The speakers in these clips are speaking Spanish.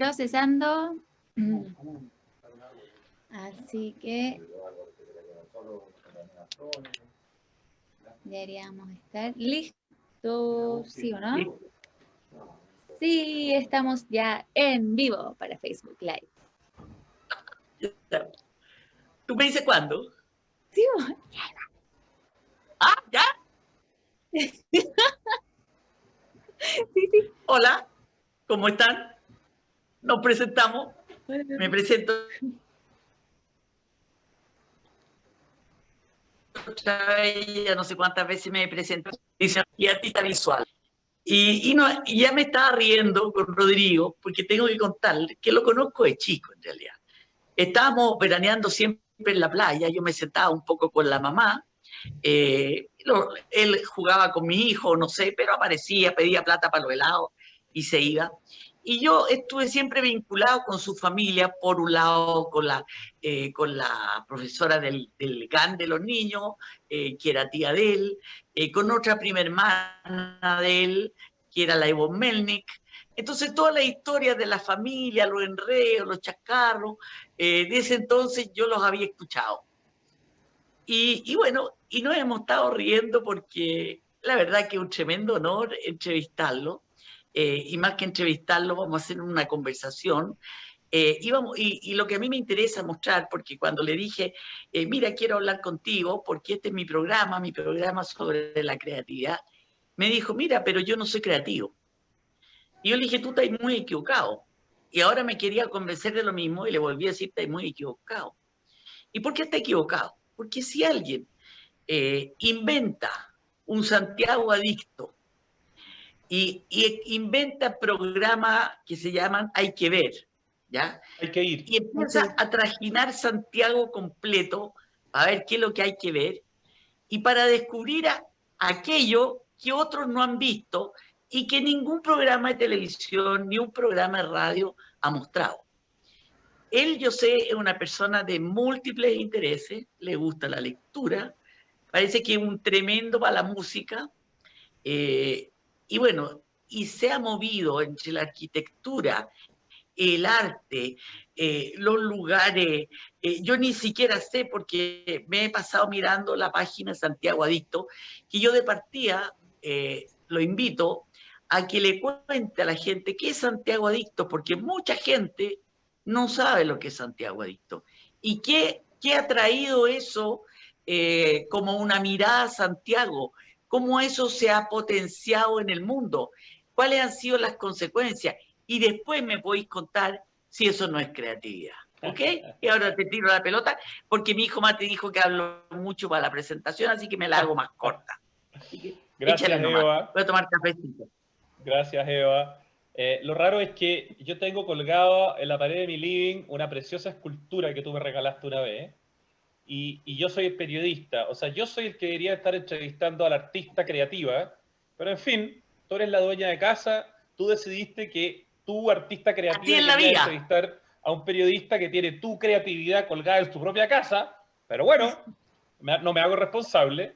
procesando. Así que deberíamos estar listos, ¿sí o no? Sí, estamos ya en vivo para Facebook Live. ¿Tú me dices cuándo? Sí, ¿Ah, ya? sí. Hola, ¿cómo están? Nos presentamos. Me presento otra vez, ya no sé cuántas veces me presento. Dice, y artista visual. Y ya me estaba riendo con Rodrigo, porque tengo que contarle que lo conozco de chico, en realidad. Estábamos veraneando siempre en la playa, yo me sentaba un poco con la mamá, él jugaba con mi hijo, no sé, pero aparecía, pedía plata para los helados y se iba. Y yo estuve siempre vinculado con su familia, por un lado con la profesora del GAN de los niños, que era tía de él, con otra prima hermana de él, que era la Ivonne Melnick. Entonces, toda la historia de la familia, los enredos, los chascarros, de ese entonces yo los había escuchado. Y bueno, y nos hemos estado riendo porque la verdad que es un tremendo honor entrevistarlo. Y más que entrevistarlo, vamos a hacer una conversación. Y lo que a mí me interesa mostrar, porque cuando le dije, mira, quiero hablar contigo, porque este es mi programa sobre la creatividad, me dijo, mira, pero yo no soy creativo. Y yo le dije, tú estás muy equivocado. Y ahora me quería convencer de lo mismo y le volví a decir, estás muy equivocado. ¿Y por qué está equivocado? Porque si alguien inventa un Santiago adicto y inventa programas que se llaman Hay que ver, ¿ya? Hay que ir. Y empieza a trajinar Santiago completo a ver qué es lo que hay que ver y para descubrir aquello que otros no han visto y que ningún programa de televisión ni un programa de radio ha mostrado. Él, yo sé, es una persona de múltiples intereses, le gusta la lectura, parece que es un tremendo para la música, y bueno, y se ha movido entre la arquitectura, el arte, los lugares. Yo ni siquiera sé, porque me he pasado mirando la página Santiago Adicto, que yo de partida lo invito a que le cuente a la gente qué es Santiago Adicto, porque mucha gente no sabe lo que es Santiago Adicto. ¿Y qué ha traído eso como una mirada a Santiago? ¿Cómo eso se ha potenciado en el mundo? ¿Cuáles han sido las consecuencias? Y después me podéis contar si eso no es creatividad. ¿Ok? Y ahora te tiro la pelota, porque mi hijo Mate dijo que hablo mucho para la presentación, así que me la hago más corta. Así que Gracias, Eva. Voy a tomar cafecito. Gracias, Eva. Lo raro es que yo tengo colgado en la pared de mi living una preciosa escultura que tú me regalaste una vez. Y yo soy el periodista, o sea, yo soy el que debería estar entrevistando a la artista creativa, pero en fin, tú eres la dueña de casa, tú decidiste que tu artista creativa quería entrevistar a un periodista que tiene tu creatividad colgada en tu propia casa, pero bueno, no me hago responsable.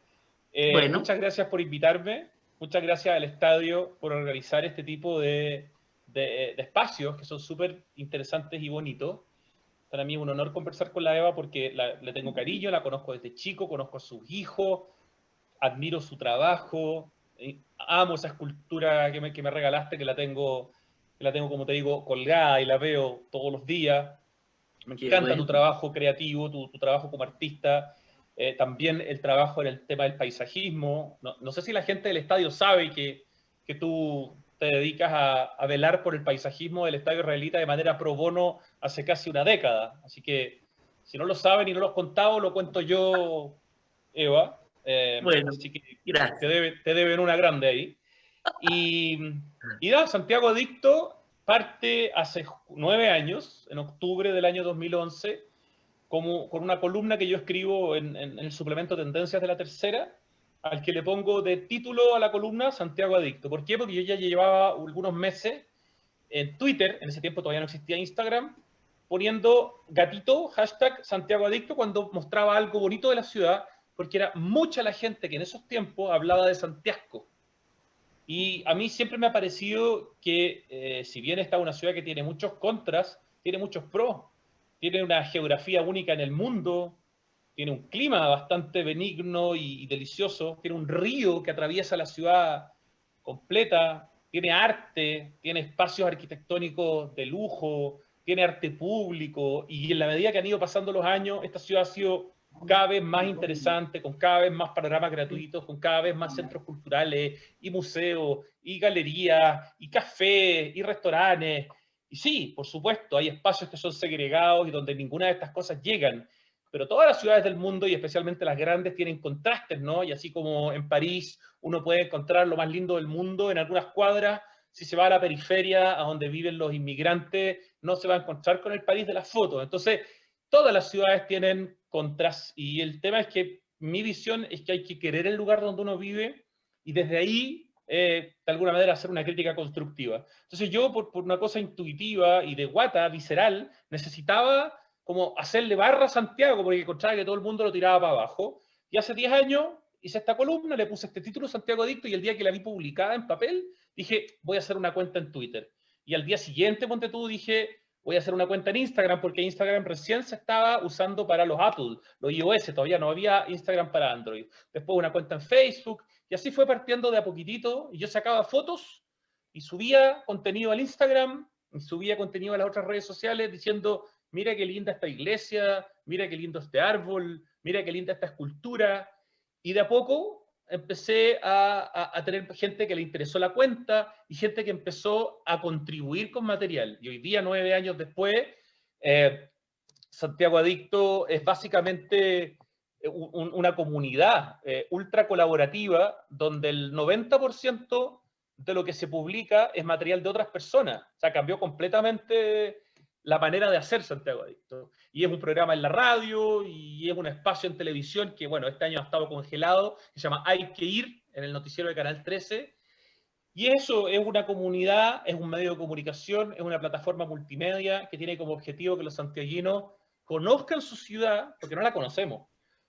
Bueno. Muchas gracias por invitarme, muchas gracias al estadio por organizar este tipo de espacios que son súper interesantes y bonitos. Para mí es un honor conversar con la Eva porque le tengo cariño, la conozco desde chico, conozco a sus hijos, admiro su trabajo, amo esa escultura que me regalaste, que la tengo, como te digo, colgada y la veo todos los días. Me encanta tu trabajo creativo, tu trabajo como artista, también el trabajo en el tema del paisajismo. No sé si la gente del estadio sabe que tú te dedicas a velar por el paisajismo del estadio israelita de manera pro bono hace casi una década. Así que, si no lo saben y no lo has contado, lo cuento yo, Eva. Bueno, así que gracias. te deben una grande ahí. Y Santiago Adicto parte hace 9 años, en octubre del año 2011, con una columna que yo escribo en el suplemento Tendencias de La Tercera, al que le pongo de título a la columna Santiago Adicto. ¿Por qué? Porque yo ya llevaba algunos meses en Twitter, en ese tiempo todavía no existía Instagram, poniendo gatito, hashtag Santiago Adicto, cuando mostraba algo bonito de la ciudad, porque era mucha la gente que en esos tiempos hablaba de Santiago. Y a mí siempre me ha parecido que, si bien esta es una ciudad que tiene muchos contras, tiene muchos pros. Tiene una geografía única en el mundo, tiene un clima bastante benigno y delicioso, tiene un río que atraviesa la ciudad completa, tiene arte, tiene espacios arquitectónicos de lujo, tiene arte público, y en la medida que han ido pasando los años, esta ciudad ha sido cada vez más interesante, con cada vez más panoramas gratuitos, con cada vez más centros culturales, y museos, y galerías, y cafés, y restaurantes. Y sí, por supuesto, hay espacios que son segregados y donde ninguna de estas cosas llegan, pero todas las ciudades del mundo, y especialmente las grandes, tienen contrastes, ¿no? Y así como en París uno puede encontrar lo más lindo del mundo en algunas cuadras, si se va a la periferia, a donde viven los inmigrantes, no se va a encontrar con el París de las fotos. Entonces, todas las ciudades tienen contras, y el tema es que mi visión es que hay que querer el lugar donde uno vive, y desde ahí, de alguna manera, hacer una crítica constructiva. Entonces yo, por una cosa intuitiva y de guata, visceral, necesitaba como hacerle barra a Santiago, porque encontraba que todo el mundo lo tiraba para abajo. Y hace 10 años hice esta columna, le puse este título, Santiago Adicto, y el día que la vi publicada en papel, dije, voy a hacer una cuenta en Twitter. Y al día siguiente, ponte tú, dije, voy a hacer una cuenta en Instagram, porque Instagram recién se estaba usando para los Apple, los iOS, todavía no había Instagram para Android. Después una cuenta en Facebook, y así fue partiendo de a poquitito, y yo sacaba fotos y subía contenido al Instagram, y subía contenido a las otras redes sociales diciendo, mira qué linda esta iglesia, mira qué lindo este árbol, mira qué linda esta escultura. Y de a poco empecé a tener gente que le interesó la cuenta y gente que empezó a contribuir con material. Y hoy día, 9 años después, Santiago Adicto es básicamente una comunidad ultra colaborativa donde el 90% de lo que se publica es material de otras personas. O sea, cambió completamente la manera de hacer Santiago Adicto. Y es un programa en la radio y es un espacio en televisión que, bueno, este año ha estado congelado, que se llama Hay que ir, en el noticiero de Canal 13. Y eso es una comunidad, es un medio de comunicación, es una plataforma multimedia que tiene como objetivo que los santiaguinos conozcan su ciudad, porque no la conocemos,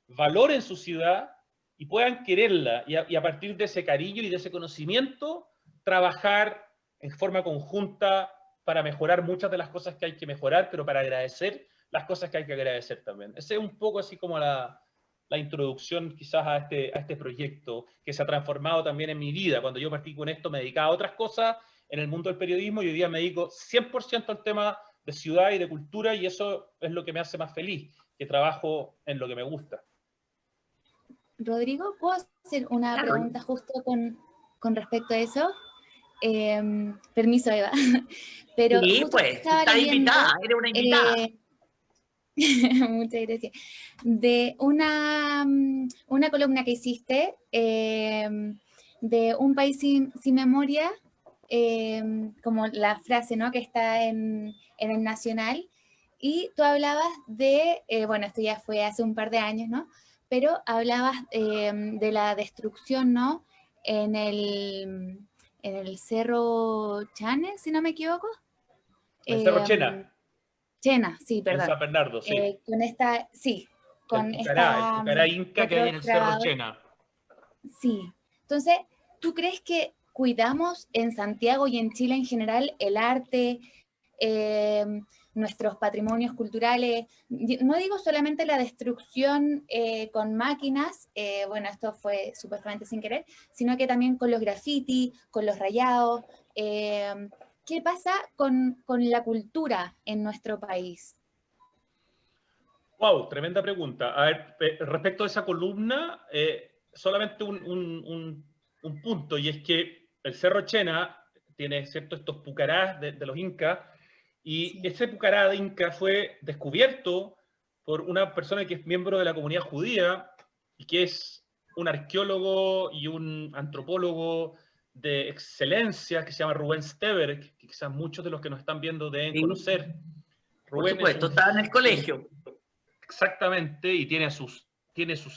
valoren su ciudad y puedan quererla. Y a partir de ese cariño y de ese conocimiento, trabajar en forma conjunta para mejorar muchas de las cosas que hay que mejorar, pero para agradecer las cosas que hay que agradecer también. Ese es un poco así como la introducción quizás a este proyecto que se ha transformado también en mi vida. Cuando yo partí con esto me dedicaba a otras cosas en el mundo del periodismo y hoy día me dedico 100% al tema de ciudad y de cultura, y eso es lo que me hace más feliz, que trabajo en lo que me gusta. Rodrigo, ¿puedo hacer una pregunta justo con respecto a eso? Permiso, Eva. Pero sí, pues, estás invitada, eres una invitada. Muchas gracias. De una columna que hiciste de Un país sin memoria, como la frase, ¿no?, que está en el Nacional, y tú hablabas de, bueno, esto ya fue hace un par de años, ¿no?, pero hablabas de la destrucción, ¿no?, en el Cerro Chane, si no me equivoco. El Cerro Chena. Chena, sí, perdón. En San Bernardo, sí. Con esta, sí. Con el Pucará Inca que hay en el Cerro Chena. Sí. Entonces, ¿tú crees que cuidamos en Santiago y en Chile en general el arte, nuestros patrimonios culturales? No digo solamente la destrucción con máquinas, bueno, esto fue supuestamente sin querer, sino que también con los graffiti, con los rayados. ¿Qué pasa con la cultura en nuestro país? Wow, tremenda pregunta. A ver, respecto a esa columna, solamente un punto, y es que el Cerro Chena tiene, ¿cierto?, estos pucarás de los incas, y sí, ese pucará de inca fue descubierto por una persona que es miembro de la comunidad judía y que es un arqueólogo y un antropólogo de excelencia que se llama Rubén Steber, que quizás muchos de los que nos están viendo deben conocer. Rubén, por supuesto, estaba en el colegio. Exactamente, y tiene sus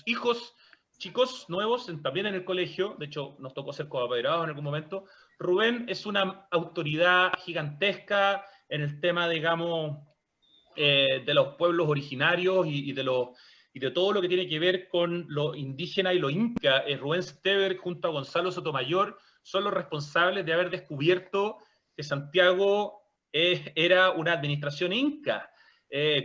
hijos, chicos nuevos, también en el colegio. De hecho, nos tocó ser coapoderados en algún momento. Rubén es una autoridad gigantesca en el tema, digamos, de los pueblos originarios y de todo lo que tiene que ver con lo indígena y lo inca. Rubén Steber, junto a Gonzalo Sotomayor, son los responsables de haber descubierto que Santiago era una administración inca,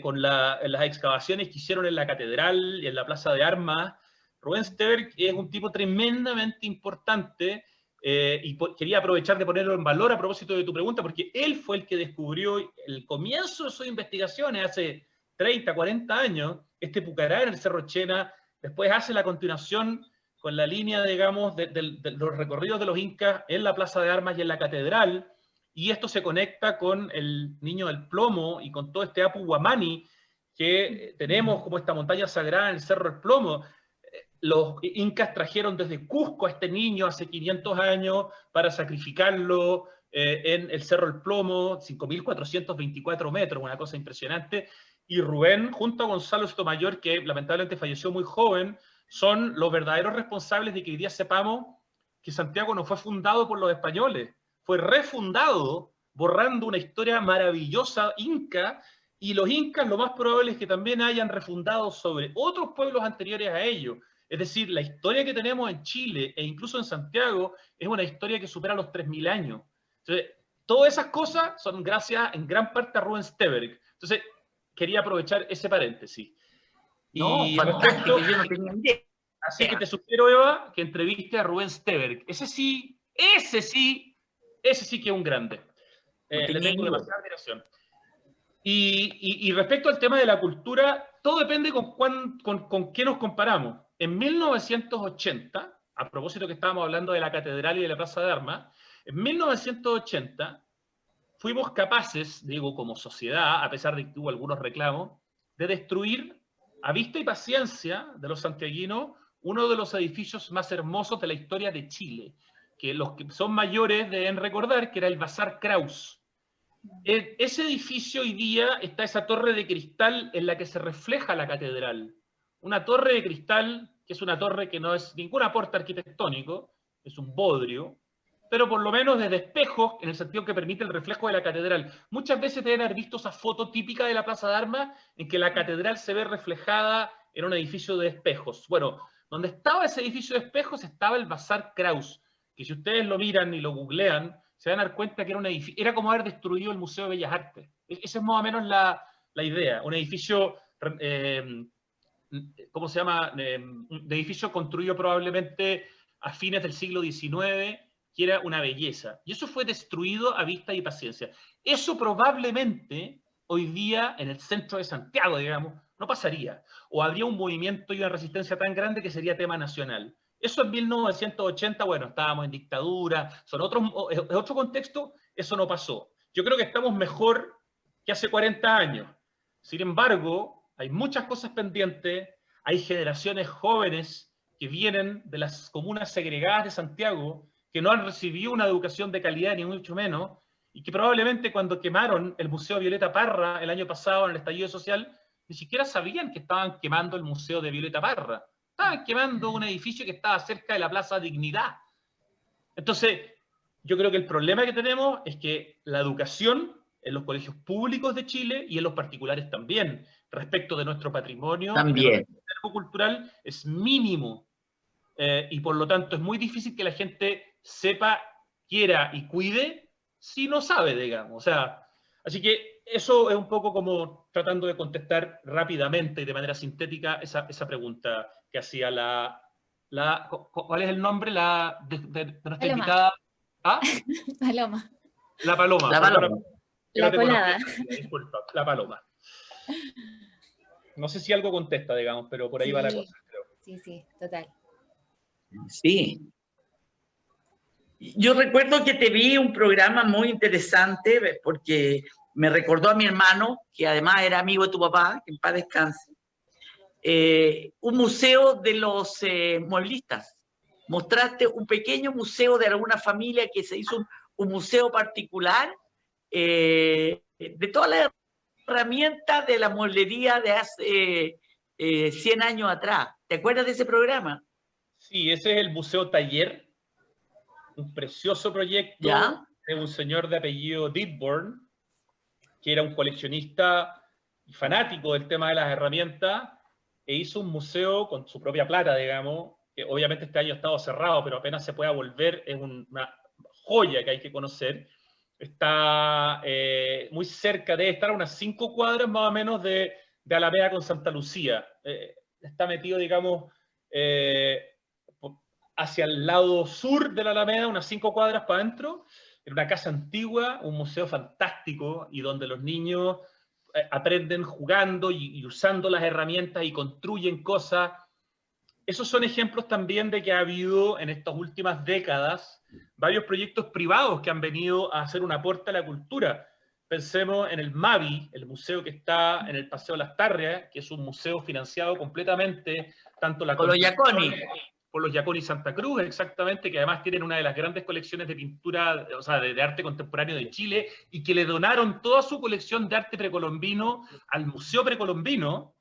con las excavaciones que hicieron en la catedral y en la plaza de armas. Rubén Steberg es un tipo tremendamente importante, y quería aprovechar de ponerlo en valor a propósito de tu pregunta, porque él fue el que descubrió el comienzo de sus investigaciones hace 30, 40 años, este Pucará en el Cerro Chena. Después hace la continuación con la línea, digamos, de los recorridos de los incas en la plaza de armas y en la catedral, y esto se conecta con el Niño del Plomo y con todo este Apu Guamani que tenemos como esta montaña sagrada en el Cerro del Plomo. Los incas trajeron desde Cusco a este niño hace 500 años para sacrificarlo en el Cerro del Plomo, 5.424 metros, una cosa impresionante. Y Rubén, junto a Gonzalo Sotomayor, que lamentablemente falleció muy joven, son los verdaderos responsables de que hoy día sepamos que Santiago no fue fundado por los españoles, fue refundado, borrando una historia maravillosa inca, y los incas lo más probable es que también hayan refundado sobre otros pueblos anteriores a ellos. Es decir, la historia que tenemos en Chile e incluso en Santiago es una historia que supera los 3.000 años. Entonces, todas esas cosas son gracias en gran parte a Rubén Steberg. Entonces, quería aprovechar ese paréntesis. No, Y fantástico, yo no tenía idea. así que te sugiero, Eva, que entreviste a Rubén Steberg. Ese sí que es un grande. Le tengo demasiada admiración. Y respecto al tema de la cultura, todo depende con qué nos comparamos. En 1980, a propósito que estábamos hablando de la catedral y de la plaza de armas, en 1980 fuimos capaces, digo, como sociedad, a pesar de que hubo algunos reclamos, de destruir, a vista y paciencia de los santiaguinos, uno de los edificios más hermosos de la historia de Chile, que los que son mayores deben recordar que era el Bazar Kraus. Ese edificio hoy día está esa torre de cristal en la que se refleja la catedral. Una torre de cristal que es una torre que no es ningún aporte arquitectónico, es un bodrio, pero por lo menos desde espejos, en el sentido que permite el reflejo de la catedral. Muchas veces deben haber visto esa foto típica de la Plaza de Armas, en que la catedral se ve reflejada en un edificio de espejos. Bueno, donde estaba ese edificio de espejos estaba el Bazar Kraus, que si ustedes lo miran y lo googlean, se van a dar cuenta que era un edificio, era como haber destruido el Museo de Bellas Artes. Esa es más o menos la idea. Un edificio, ¿cómo se llama? Un edificio construido probablemente a fines del siglo XIX, que era una belleza. Y eso fue destruido a vista y paciencia. Eso probablemente hoy día en el centro de Santiago, digamos, no pasaría. O habría un movimiento y una resistencia tan grande que sería tema nacional. Eso en 1980, bueno, estábamos en dictadura, es otro contexto, eso no pasó. Yo creo que estamos mejor que hace 40 años. Sin embargo, hay muchas cosas pendientes, hay generaciones jóvenes que vienen de las comunas segregadas de Santiago, que no han recibido una educación de calidad, ni mucho menos, y que probablemente cuando quemaron el Museo Violeta Parra el año pasado en el estallido social, ni siquiera sabían que estaban quemando el Museo de Violeta Parra. Estaban quemando un edificio que estaba cerca de la Plaza Dignidad. Entonces, yo creo que el problema que tenemos es que la educación en los colegios públicos de Chile y en los particulares también, respecto de nuestro patrimonio y de nuestro acervo cultural, es mínimo. Y por lo tanto es muy difícil que la gente sepa, quiera y cuide si no sabe, digamos. O sea, así que eso es un poco como tratando de contestar rápidamente y de manera sintética esa pregunta que hacía ¿cuál es el nombre de nuestra Paloma. invitada? ¿Ah? Paloma. La Paloma. La Paloma. La colada. Disculpa, la Paloma. No sé si algo contesta, digamos, pero por ahí va la cosa, creo. Sí, total. Sí. Yo recuerdo que te vi un programa muy interesante porque me recordó a mi hermano, que además era amigo de tu papá, que en paz descanse, un museo de los mueblistas. Mostraste un pequeño museo de alguna familia que se hizo un museo particular de todas las herramientas de la mueblería de hace 100 años atrás. ¿Te acuerdas de ese programa? Sí, ese es el Museo Taller, un precioso proyecto de un señor de apellido Didborn, que era un coleccionista y fanático del tema de las herramientas, e hizo un museo con su propia plata, digamos, que obviamente este año ha estado cerrado, pero apenas se pueda volver, es una joya que hay que conocer. Está muy cerca, debe estar a unas 5 cuadras más o menos de Alameda con Santa Lucía. Está metido, digamos, hacia el lado sur de la Alameda, unas 5 cuadras para adentro, en una casa antigua, un museo fantástico, y donde los niños aprenden jugando y usando las herramientas y construyen cosas. Esos son ejemplos también de que ha habido en estas últimas décadas varios proyectos privados que han venido a hacer un aporte a la cultura. Pensemos en el MAVI, el museo que está en el Paseo Las Tarrias, que es un museo financiado completamente, tanto la Con los Giaconi. por los Giaconi Santa Cruz, exactamente, que además tienen una de las grandes colecciones de pintura, o sea, de arte contemporáneo de Chile, y que le donaron toda su colección de arte precolombino al Museo Precolombino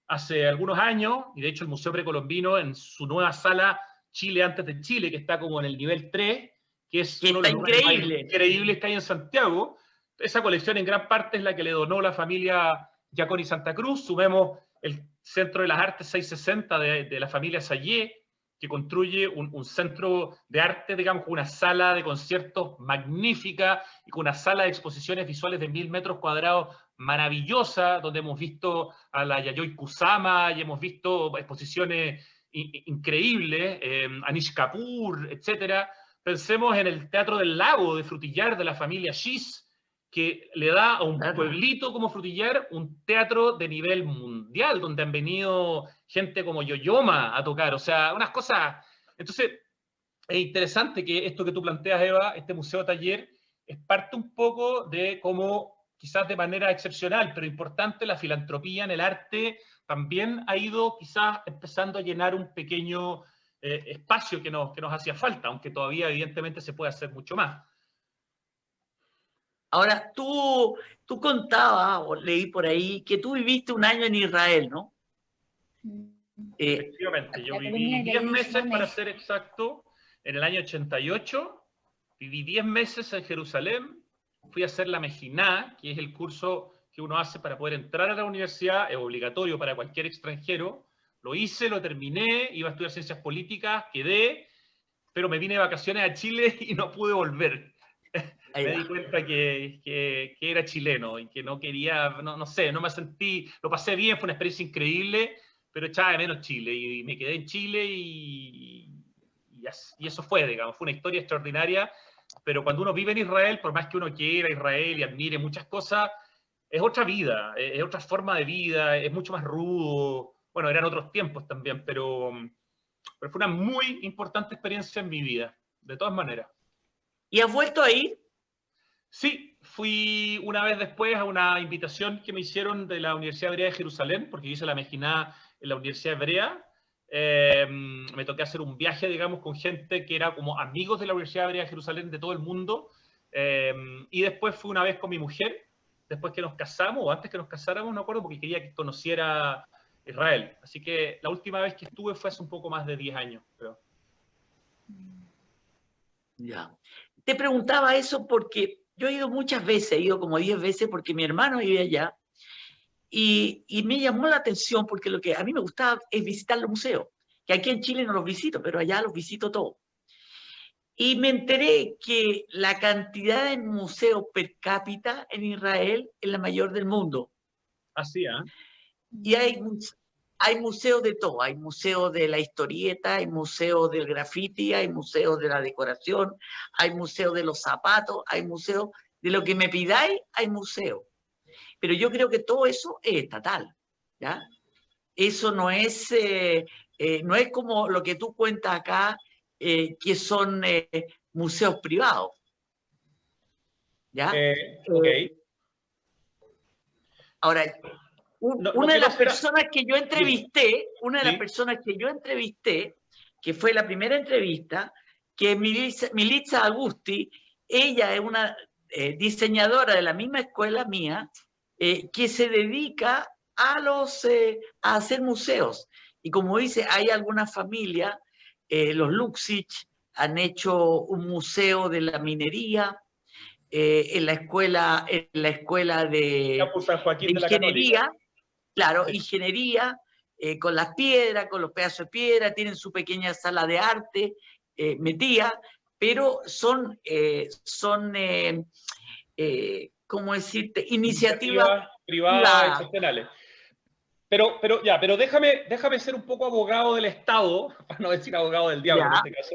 hace algunos años, y de hecho el Museo Precolombino en su nueva sala Chile antes de Chile, que está como en el nivel 3, que es uno de los lugares más increíbles que hay en Santiago. Esa colección en gran parte es la que le donó la familia Giaconi Santa Cruz. Sumemos el Centro de las Artes 660 de la familia Sayé, que construye un centro de arte, digamos, con una sala de conciertos magnífica y con una sala de exposiciones visuales de 1000 metros cuadrados maravillosa, donde hemos visto a la Yayoi Kusama y hemos visto exposiciones increíbles, Anish Kapoor, etc. Pensemos en el Teatro del Lago de Frutillar de la familia Schiss, que le da a un pueblito como Frutillar un teatro de nivel mundial, donde han venido gente como Yoyoma a tocar, o sea, unas cosas. Entonces, es interesante que esto que tú planteas, Eva, este museo taller, es parte un poco de cómo, quizás de manera excepcional, pero importante, la filantropía en el arte también ha ido quizás empezando a llenar un pequeño espacio que nos hacía falta, aunque todavía evidentemente se puede hacer mucho más. Ahora, tú contabas, o leí por ahí, que tú viviste un año en Israel, ¿no? Efectivamente, yo viví 10 meses, para ser exacto, en el año 88, viví 10 meses en Jerusalén, fui a hacer la Mejiná, que es el curso que uno hace para poder entrar a la universidad, es obligatorio para cualquier extranjero, lo hice, lo terminé, iba a estudiar ciencias políticas, quedé, pero me vine de vacaciones a Chile y no pude volver. Me di cuenta que era chileno y que no quería, no sé, no me sentí, lo pasé bien, fue una experiencia increíble, pero echaba de menos Chile y me quedé en Chile y eso fue, digamos, fue una historia extraordinaria, pero cuando uno vive en Israel, por más que uno quiera Israel y admire muchas cosas, es otra vida, es otra forma de vida, es mucho más rudo, bueno, eran otros tiempos también, pero fue una muy importante experiencia en mi vida, de todas maneras. ¿Y has vuelto a ir? Sí, fui una vez después a una invitación que me hicieron de la Universidad Hebrea de Jerusalén, porque hice la Mejiná en la Universidad Hebrea. Me toqué hacer un viaje, digamos, con gente que era como amigos de la Universidad Hebrea de Jerusalén de todo el mundo. Y después fui una vez con mi mujer, después que nos casamos, o antes que nos casáramos, no acuerdo, porque quería que conociera Israel. Así que la última vez que estuve fue hace un poco más de 10 años, creo. Ya. Te preguntaba eso porque yo he ido muchas veces, he ido como 10 veces porque mi hermano vive allá y me llamó la atención porque lo que a mí me gustaba es visitar los museos, que aquí en Chile no los visito, pero allá los visito todos. Y me enteré que la cantidad de museos per cápita en Israel es la mayor del mundo. Así, ¿eh? Y hay museos de todo, hay museos de la historieta, hay museos del graffiti, hay museos de la decoración, hay museos de los zapatos, hay museos de lo que me pidáis, hay museos. Pero yo creo que todo eso es estatal, ¿ya? Eso no es como lo que tú cuentas acá, que son museos privados, ¿ya? Ok. Ahora, una de las personas que yo entrevisté, que fue la primera entrevista, que es Militza Agusti, ella es una diseñadora de la misma escuela mía, que se dedica a hacer museos. Y como dice, hay algunas familias, los Luxich han hecho un museo de la minería, en la escuela de ingeniería, claro, ingeniería, con las piedras, con los pedazos de piedra, tienen su pequeña sala de arte metida, pero son ¿cómo decirte? Iniciativas privadas, privadas. excepcionales. Pero déjame ser un poco abogado del Estado, para no decir abogado del diablo Ya. en este caso,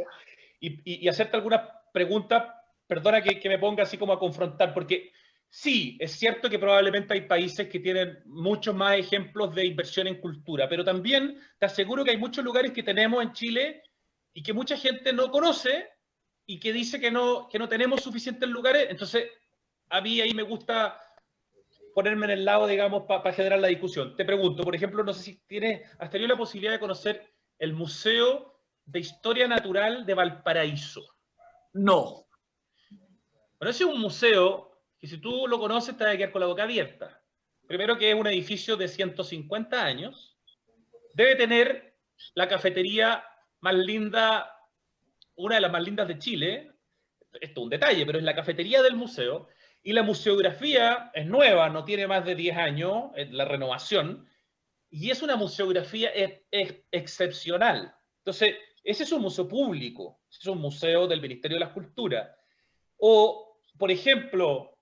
y hacerte algunas preguntas, perdona que me ponga así como a confrontar, porque sí, es cierto que probablemente hay países que tienen muchos más ejemplos de inversión en cultura, pero también te aseguro que hay muchos lugares que tenemos en Chile y que mucha gente no conoce y que dice que no tenemos suficientes lugares. Entonces, a mí ahí me gusta ponerme en el lado, digamos, para generar la discusión. Te pregunto, por ejemplo, no sé si has tenido la posibilidad de conocer el Museo de Historia Natural de Valparaíso. No. Bueno, ese es un museo que si tú lo conoces te vas a quedar con la boca abierta. Primero que es un edificio de 150 años. Debe tener la cafetería más linda, una de las más lindas de Chile. Esto es un detalle, pero es la cafetería del museo. Y la museografía es nueva, no tiene más de 10 años, la renovación, y es una museografía excepcional. Entonces, ese es un museo público, ese es un museo del Ministerio de la Cultura. O, por ejemplo,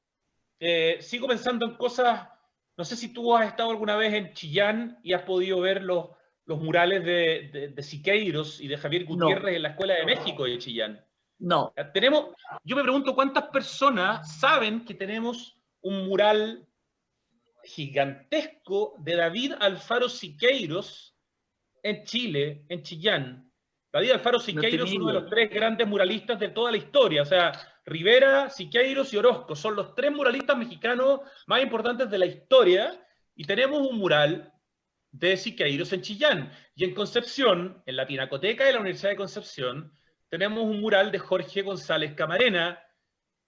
sigo pensando en cosas, no sé si tú has estado alguna vez en Chillán y has podido ver los murales de Siqueiros y de Javier Gutiérrez en la Escuela de México de Chillán. No. Yo me pregunto cuántas personas saben que tenemos un mural gigantesco de David Alfaro Siqueiros en Chile, en Chillán. David Alfaro Siqueiros es uno de los 3 grandes muralistas de toda la historia. O sea, Rivera, Siqueiros y Orozco son los 3 muralistas mexicanos más importantes de la historia. Y tenemos un mural de Siqueiros en Chillán. Y en Concepción, en la Pinacoteca de la Universidad de Concepción, tenemos un mural de Jorge González Camarena,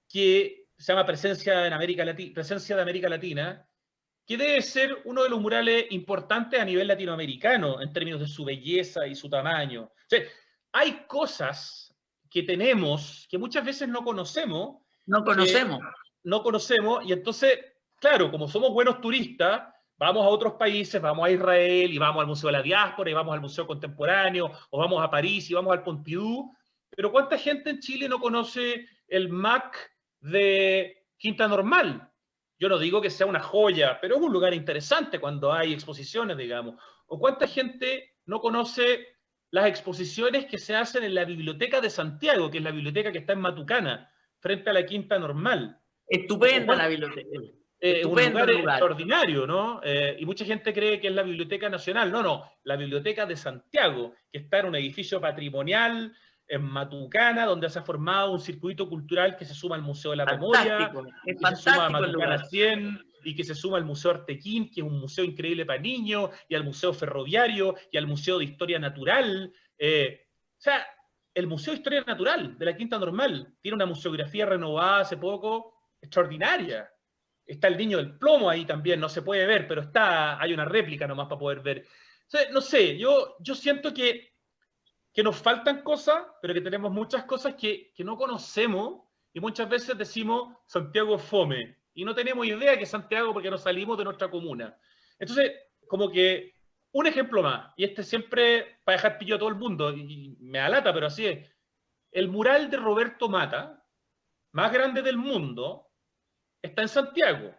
que se llama Presencia de América Latina, que debe ser uno de los murales importantes a nivel latinoamericano, en términos de su belleza y su tamaño. O sea, hay cosas que tenemos que muchas veces no conocemos. No conocemos. No conocemos, y entonces, claro, como somos buenos turistas, vamos a otros países, vamos a Israel, y vamos al Museo de la Diáspora, y vamos al Museo Contemporáneo, o vamos a París, y vamos al Pompidou. Pero ¿cuánta gente en Chile no conoce el MAC de Quinta Normal? Yo no digo que sea una joya, pero es un lugar interesante cuando hay exposiciones, digamos. ¿O cuánta gente no conoce las exposiciones que se hacen en la Biblioteca de Santiago, que es la biblioteca que está en Matucana, frente a la Quinta Normal? Estupenda la biblioteca. Un lugar extraordinario, ¿no? Y mucha gente cree que es la Biblioteca Nacional. No, la Biblioteca de Santiago, que está en un edificio patrimonial en Matucana, donde se ha formado un circuito cultural que se suma al Museo de la Memoria, que se suma a Matucana 100, y que se suma al Museo Artequín, que es un museo increíble para niños, y al Museo Ferroviario, y al Museo de Historia Natural. O sea, el Museo de Historia Natural de la Quinta Normal tiene una museografía renovada hace poco, extraordinaria. Está el Niño del Plomo ahí también, no se puede ver, pero hay una réplica nomás para poder ver. O sea, no sé, yo siento que nos faltan cosas, pero que tenemos muchas cosas que no conocemos, y muchas veces decimos Santiago es fome, y no tenemos idea que es Santiago porque no salimos de nuestra comuna. Entonces, como que un ejemplo más, y este siempre para dejar pillo a todo el mundo, y me da lata, pero así es. El mural de Roberto Mata, más grande del mundo, está en Santiago,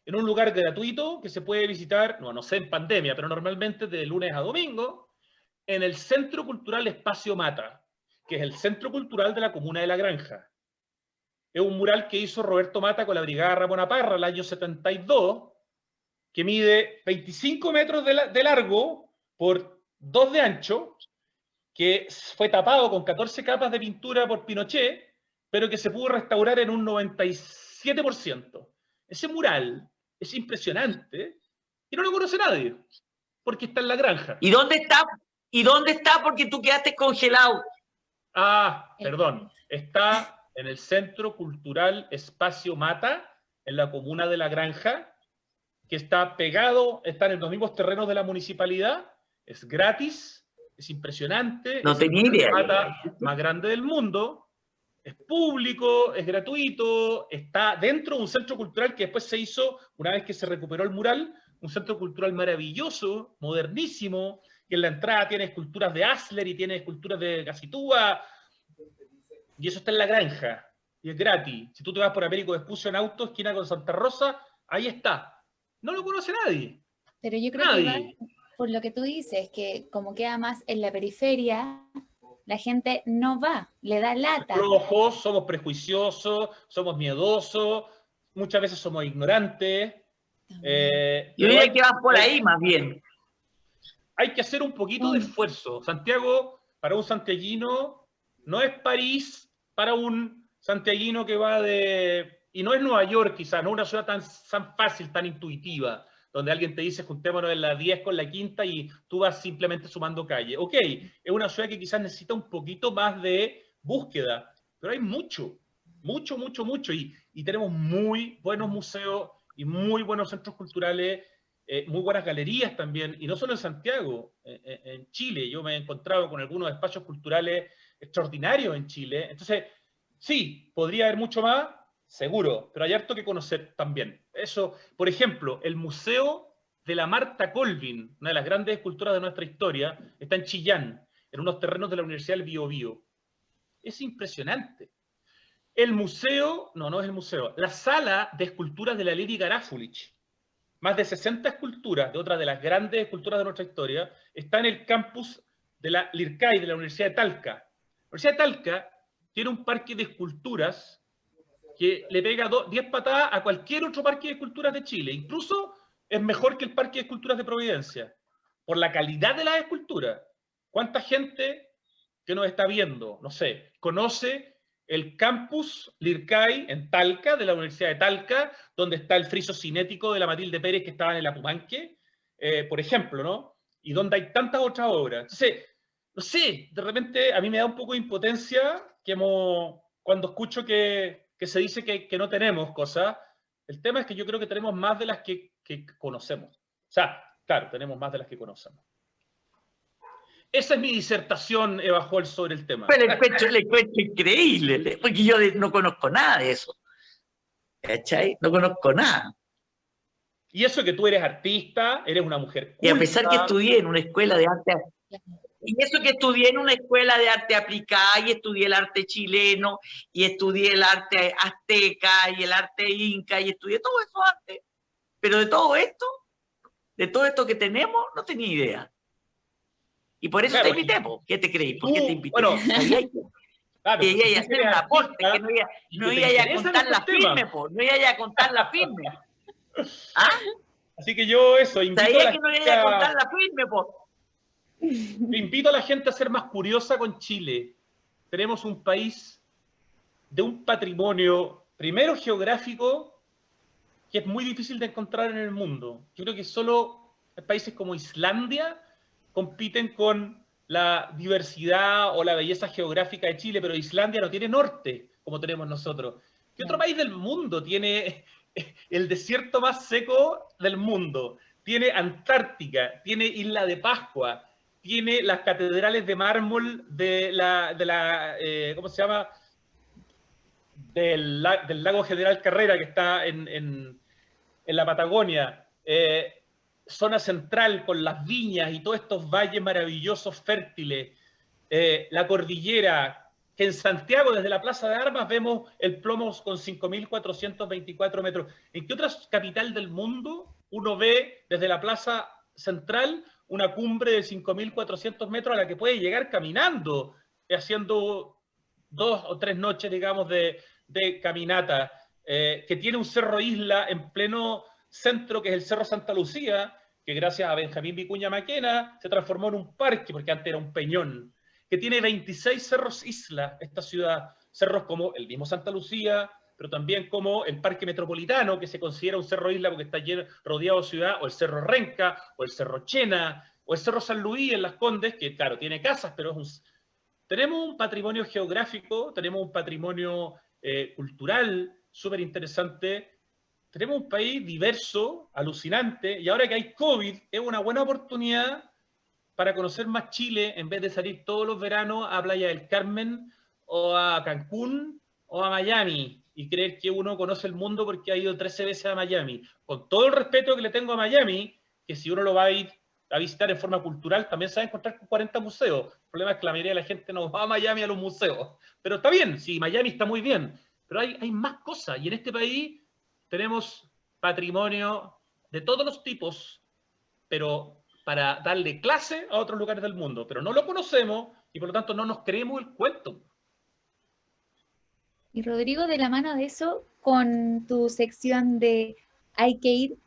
en un lugar gratuito que se puede visitar, no sé en pandemia, pero normalmente de lunes a domingo, en el Centro Cultural Espacio Mata, que es el centro cultural de la comuna de La Granja. Es un mural que hizo Roberto Mata con la Brigada Ramón Parra el año 72, que mide 25 metros de largo por 2 de ancho, que fue tapado con 14 capas de pintura por Pinochet, pero que se pudo restaurar en un 97%. Ese mural es impresionante y no lo conoce nadie, porque está en La Granja. ¿Y dónde está? ¿Y dónde está? Porque tú quedaste congelado. Ah, perdón. Está en el Centro Cultural Espacio Mata, en la comuna de La Granja, que está pegado, está en los mismos terrenos de la municipalidad, es gratis, es impresionante. No tenía idea. Es el Mata más grande del mundo, es público, es gratuito, está dentro de un centro cultural que después se hizo, una vez que se recuperó el mural, un centro cultural maravilloso, modernísimo, que en la entrada tiene esculturas de Asler y tiene esculturas de Gacitúa, y eso está en La Granja, y es gratis. Si tú te vas por Américo Vespucio en auto, esquina con Santa Rosa, ahí está. No lo conoce nadie. Pero yo creo que va Nadie. por lo que tú dices, que como queda más en la periferia, la gente no va, le da lata. Rojos, somos prejuiciosos, somos miedosos, muchas veces somos ignorantes. Yo Pero diría que va por ahí más bien. hay que hacer un poquito de esfuerzo. Santiago, para un santiaguino, no es París para un santiaguino que va de... Y no es Nueva York, quizás, no es una ciudad tan fácil, tan intuitiva, donde alguien te dice, juntémonos en la 10 con la quinta y tú vas simplemente sumando calle. Ok, es una ciudad que quizás necesita un poquito más de búsqueda, pero hay mucho, mucho, mucho, mucho. Y tenemos muy buenos museos y muy buenos centros culturales, muy buenas galerías también, y no solo en Santiago, en Chile. Yo me he encontrado con algunos espacios culturales extraordinarios en Chile. Entonces, sí, podría haber mucho más, seguro, pero hay harto que conocer también. Eso, por ejemplo, el Museo de la Marta Colvin, una de las grandes esculturas de nuestra historia, está en Chillán, en unos terrenos de la Universidad del Biobío. Es impresionante. El museo, no es el museo, la sala de esculturas de la Lili Garafulich, más de 60 esculturas de otra de las grandes esculturas de nuestra historia, está en el campus de la LIRCAI, de la Universidad de Talca. La Universidad de Talca tiene un parque de esculturas que le pega 10 patadas a cualquier otro parque de esculturas de Chile. Incluso es mejor que el parque de esculturas de Providencia, por la calidad de las esculturas. ¿Cuánta gente que nos está viendo, no sé, conoce el campus LIRCAI en Talca, de la Universidad de Talca, donde está el friso cinético de la Matilde Pérez que estaba en el Apumanque, por ejemplo, ¿no? Y donde hay tantas otras obras. Entonces, no sé, de repente a mí me da un poco de impotencia cuando escucho que se dice que no tenemos cosas. El tema es que yo creo que tenemos más de las que conocemos. O sea, claro, tenemos más de las que conocemos. Esa es mi disertación, Eva Hall, sobre el tema. Pero le encuentro increíble, porque yo no conozco nada de eso. ¿Cachai? No conozco nada. Y eso que tú eres artista, eres una mujer culta. Y a pesar que estudié en una escuela de arte, y eso que estudié en una escuela de arte aplicada, y estudié el arte chileno, y estudié el arte azteca, y el arte inca, y estudié todo eso antes. Pero de todo esto que tenemos, no tenía idea. Y por eso claro, te invité, ¿qué te creí? ¿Por qué te invité? Bueno, claro, que iba a hacer un aporte, que no iba a contar la firme, no iba a contar la firme. ¿Ah? Así que yo invito sabía que no iba a contar la firme, invito a la gente a ser más curiosa con Chile. Tenemos un país de un patrimonio, primero geográfico, que es muy difícil de encontrar en el mundo. Yo creo que solo países como Islandia compiten con la diversidad o la belleza geográfica de Chile, pero Islandia no tiene norte, como tenemos nosotros. ¿Qué otro país del mundo tiene el desierto más seco del mundo? Tiene Antártica, tiene Isla de Pascua, tiene las catedrales de mármol de la ¿cómo se llama? Del lago General Carrera, que está en la Patagonia. Zona central con las viñas y todos estos valles maravillosos, fértiles, la cordillera, que en Santiago, desde la Plaza de Armas, vemos el plomo con 5.424 metros. ¿En qué otra capital del mundo uno ve desde la Plaza Central una cumbre de 5.400 metros a la que puede llegar caminando, haciendo 2 o 3 noches, digamos, de caminata, que tiene un cerro isla en pleno centro, que es el Cerro Santa Lucía, que gracias a Benjamín Vicuña Maquena se transformó en un parque, porque antes era un peñón, que tiene 26 cerros isla, esta ciudad, cerros como el mismo Santa Lucía, pero también como el Parque Metropolitano, que se considera un cerro isla porque está rodeado de ciudad, o el Cerro Renca, o el Cerro Chena, o el Cerro San Luis en Las Condes, que claro, tiene casas, pero tenemos un patrimonio geográfico, tenemos un patrimonio cultural súper interesante. Tenemos un país diverso, alucinante, y ahora que hay COVID, es una buena oportunidad para conocer más Chile, en vez de salir todos los veranos a Playa del Carmen, o a Cancún, o a Miami. y creer que uno conoce el mundo porque ha ido 13 veces a Miami. Con todo el respeto que le tengo a Miami, que si uno lo va a ir a visitar en forma cultural, también se va a encontrar con 40 museos. El problema es que la mayoría de la gente no va a Miami a los museos. Pero está bien, sí, Miami está muy bien. Pero hay más cosas. Y en este país tenemos patrimonio de todos los tipos, pero para darle clase a otros lugares del mundo. Pero no lo conocemos y por lo tanto no nos creemos el cuento. Y Rodrigo, de la mano de eso, con tu sección de Hay que ir,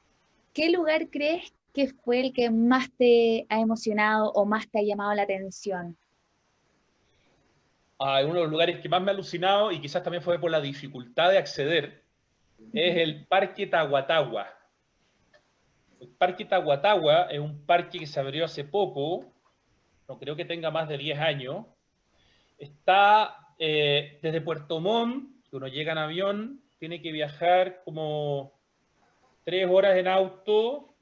¿qué lugar crees que fue el que más te ha emocionado o más te ha llamado la atención? Uno de los lugares que más me ha alucinado, y quizás también fue por la dificultad de acceder, es el Parque Tahuatahua. El Parque Tahuatahua es un parque que se abrió hace poco, no creo que tenga más de 10 años. Está desde Puerto Montt, que uno llega en avión, tiene que viajar como 3 horas en auto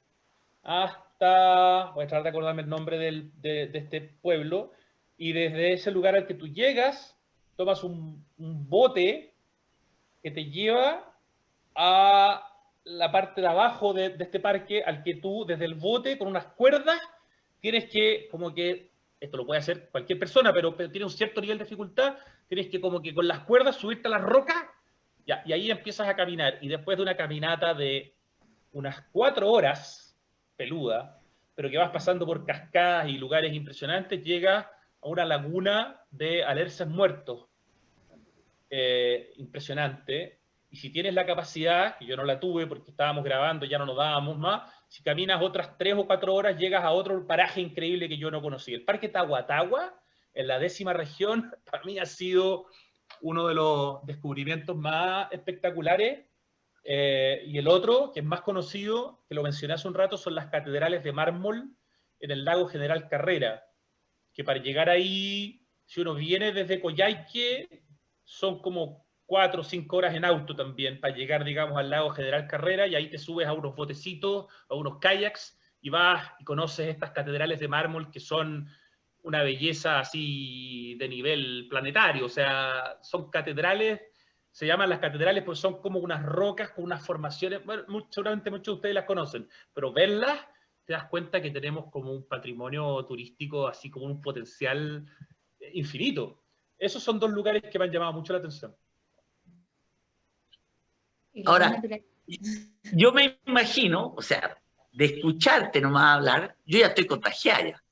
hasta, voy a tratar de acordarme el nombre de este pueblo, y desde ese lugar al que tú llegas, tomas un bote que te lleva a la parte de abajo de este parque, al que tú, desde el bote, con unas cuerdas, tienes que, como que, esto lo puede hacer cualquier persona, pero tiene un cierto nivel de dificultad, tienes que como que con las cuerdas subirte a las rocas, ya, y ahí empiezas a caminar, y después de una caminata de unas 4 horas, peluda, pero que vas pasando por cascadas y lugares impresionantes, llegas a una laguna de alerces muertos, impresionante, y si tienes la capacidad, que yo no la tuve porque estábamos grabando, ya no nos dábamos más, si caminas otras 3 o 4 horas, llegas a otro paraje increíble que yo no conocí. El Parque Tahuatahua, en la 10ª región, para mí ha sido uno de los descubrimientos más espectaculares. Y el otro, que es más conocido, que lo mencioné hace un rato, son las catedrales de mármol en el lago General Carrera, que para llegar ahí, si uno viene desde Coyhaique, son como 4 o 5 horas en auto también, para llegar, digamos, al lago General Carrera, y ahí te subes a unos botecitos, a unos kayaks, y vas y conoces estas catedrales de mármol que son una belleza así de nivel planetario. O sea, son catedrales, se llaman las catedrales porque son como unas rocas con unas formaciones, bueno, seguramente muchos de ustedes las conocen, pero verlas te das cuenta que tenemos como un patrimonio turístico, así como un potencial infinito. Esos son 2 lugares que me han llamado mucho la atención. Ahora, yo me imagino, o sea, de escucharte nomás hablar, yo ya estoy contagiada ya.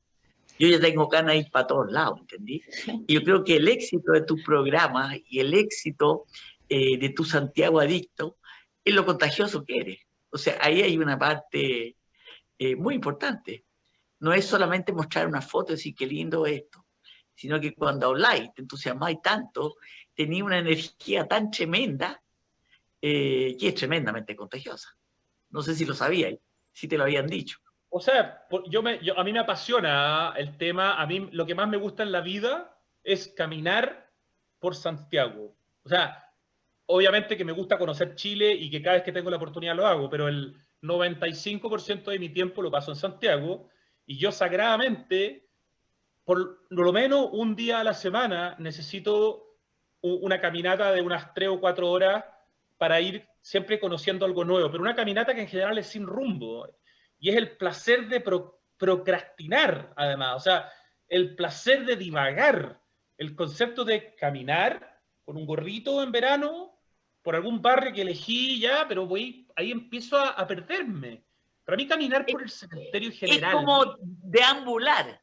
Yo ya tengo ganas de ir para todos lados, ¿entendí? Y yo creo que el éxito de tu programa y el éxito de tu Santiago Adicto es lo contagioso que eres. O sea, ahí hay una parte muy importante. No es solamente mostrar una foto y decir qué lindo esto, sino que cuando habláis, te entusiasmáis tanto, tenéis una energía tan tremenda que es tremendamente contagiosa. No sé si lo sabíais, si te lo habían dicho. O sea, a mí me apasiona el tema, a mí lo que más me gusta en la vida es caminar por Santiago. O sea, obviamente que me gusta conocer Chile y que cada vez que tengo la oportunidad lo hago, pero el 95% de mi tiempo lo paso en Santiago, y yo sagradamente, por lo menos un día a la semana, necesito una caminata de unas 3 o 4 horas para ir siempre conociendo algo nuevo, pero una caminata que en general es sin rumbo. Y es el placer de procrastinar, además. O sea, el placer de divagar. El concepto de caminar con un gorrito en verano por algún barrio que elegí ya, pero ahí empiezo a perderme. Para mí caminar por el cementerio general... Es como deambular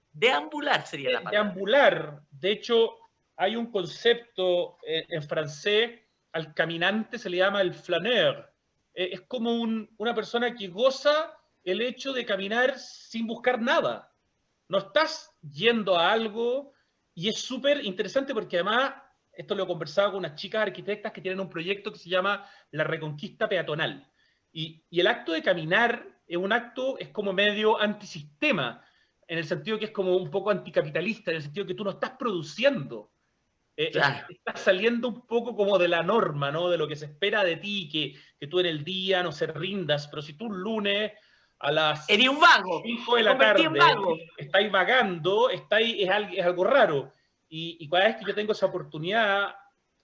sería la palabra. Deambular. De hecho, hay un concepto en francés, al caminante se le llama el flâneur. Es como una persona que goza el hecho de caminar sin buscar nada. No estás yendo a algo, y es súper interesante porque además, esto lo he conversado con unas chicas arquitectas que tienen un proyecto que se llama La Reconquista Peatonal. Y el acto de caminar es como medio antisistema, en el sentido que es como un poco anticapitalista, en el sentido que tú no estás produciendo. Claro. Estás saliendo un poco como de la norma, ¿no? De lo que se espera de ti, que tú en el día no se rindas, pero si tú un lunes a las Eres un vago. 5 de la tarde estáis vagando, es algo raro. Y cada vez que yo tengo esa oportunidad,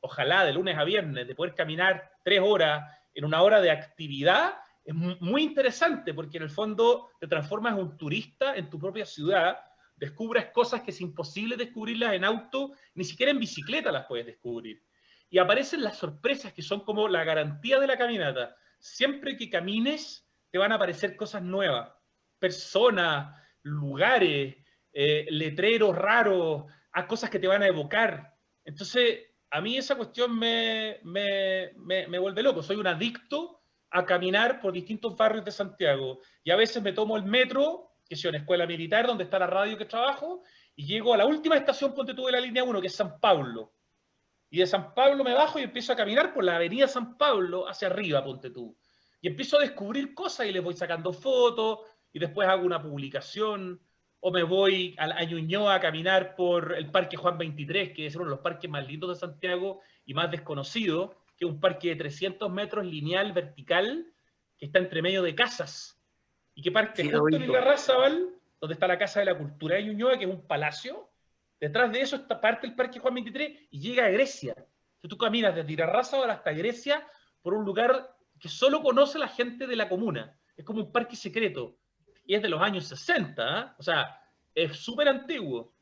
ojalá de lunes a viernes, de poder caminar 3 horas en una hora de actividad, es muy interesante, porque en el fondo te transformas en un turista en tu propia ciudad, descubres cosas que es imposible descubrirlas en auto, ni siquiera en bicicleta las puedes descubrir. Y aparecen las sorpresas que son como la garantía de la caminata. Siempre que camines, te van a aparecer cosas nuevas, personas, lugares, letreros raros, a cosas que te van a evocar. Entonces, a mí esa cuestión me vuelve loco. Soy un adicto a caminar por distintos barrios de Santiago. Y a veces me tomo el metro, que es una escuela militar donde está la radio que trabajo, y llego a la última estación, ponte tú, de la línea 1, que es San Pablo. Y de San Pablo me bajo y empiezo a caminar por la avenida San Pablo hacia arriba, ponte tú. Y empiezo a descubrir cosas y les voy sacando fotos, y después hago una publicación, o me voy a Ñuñoa a caminar por el Parque Juan 23, que es uno de los parques más lindos de Santiago y más desconocido, que es un parque de 300 metros lineal, vertical, que está entre medio de casas. Y que parte Sí, justo en el Larrazábal, donde está la Casa de la Cultura de Ñuñoa, que es un palacio. Detrás de eso está parte del Parque Juan 23 y llega a Grecia. Entonces tú caminas desde Irarrázaval hasta Grecia por un lugar que solo conoce la gente de la comuna. Es como un parque secreto. Y es de los años 60, ¿eh? O sea, es súper antiguo.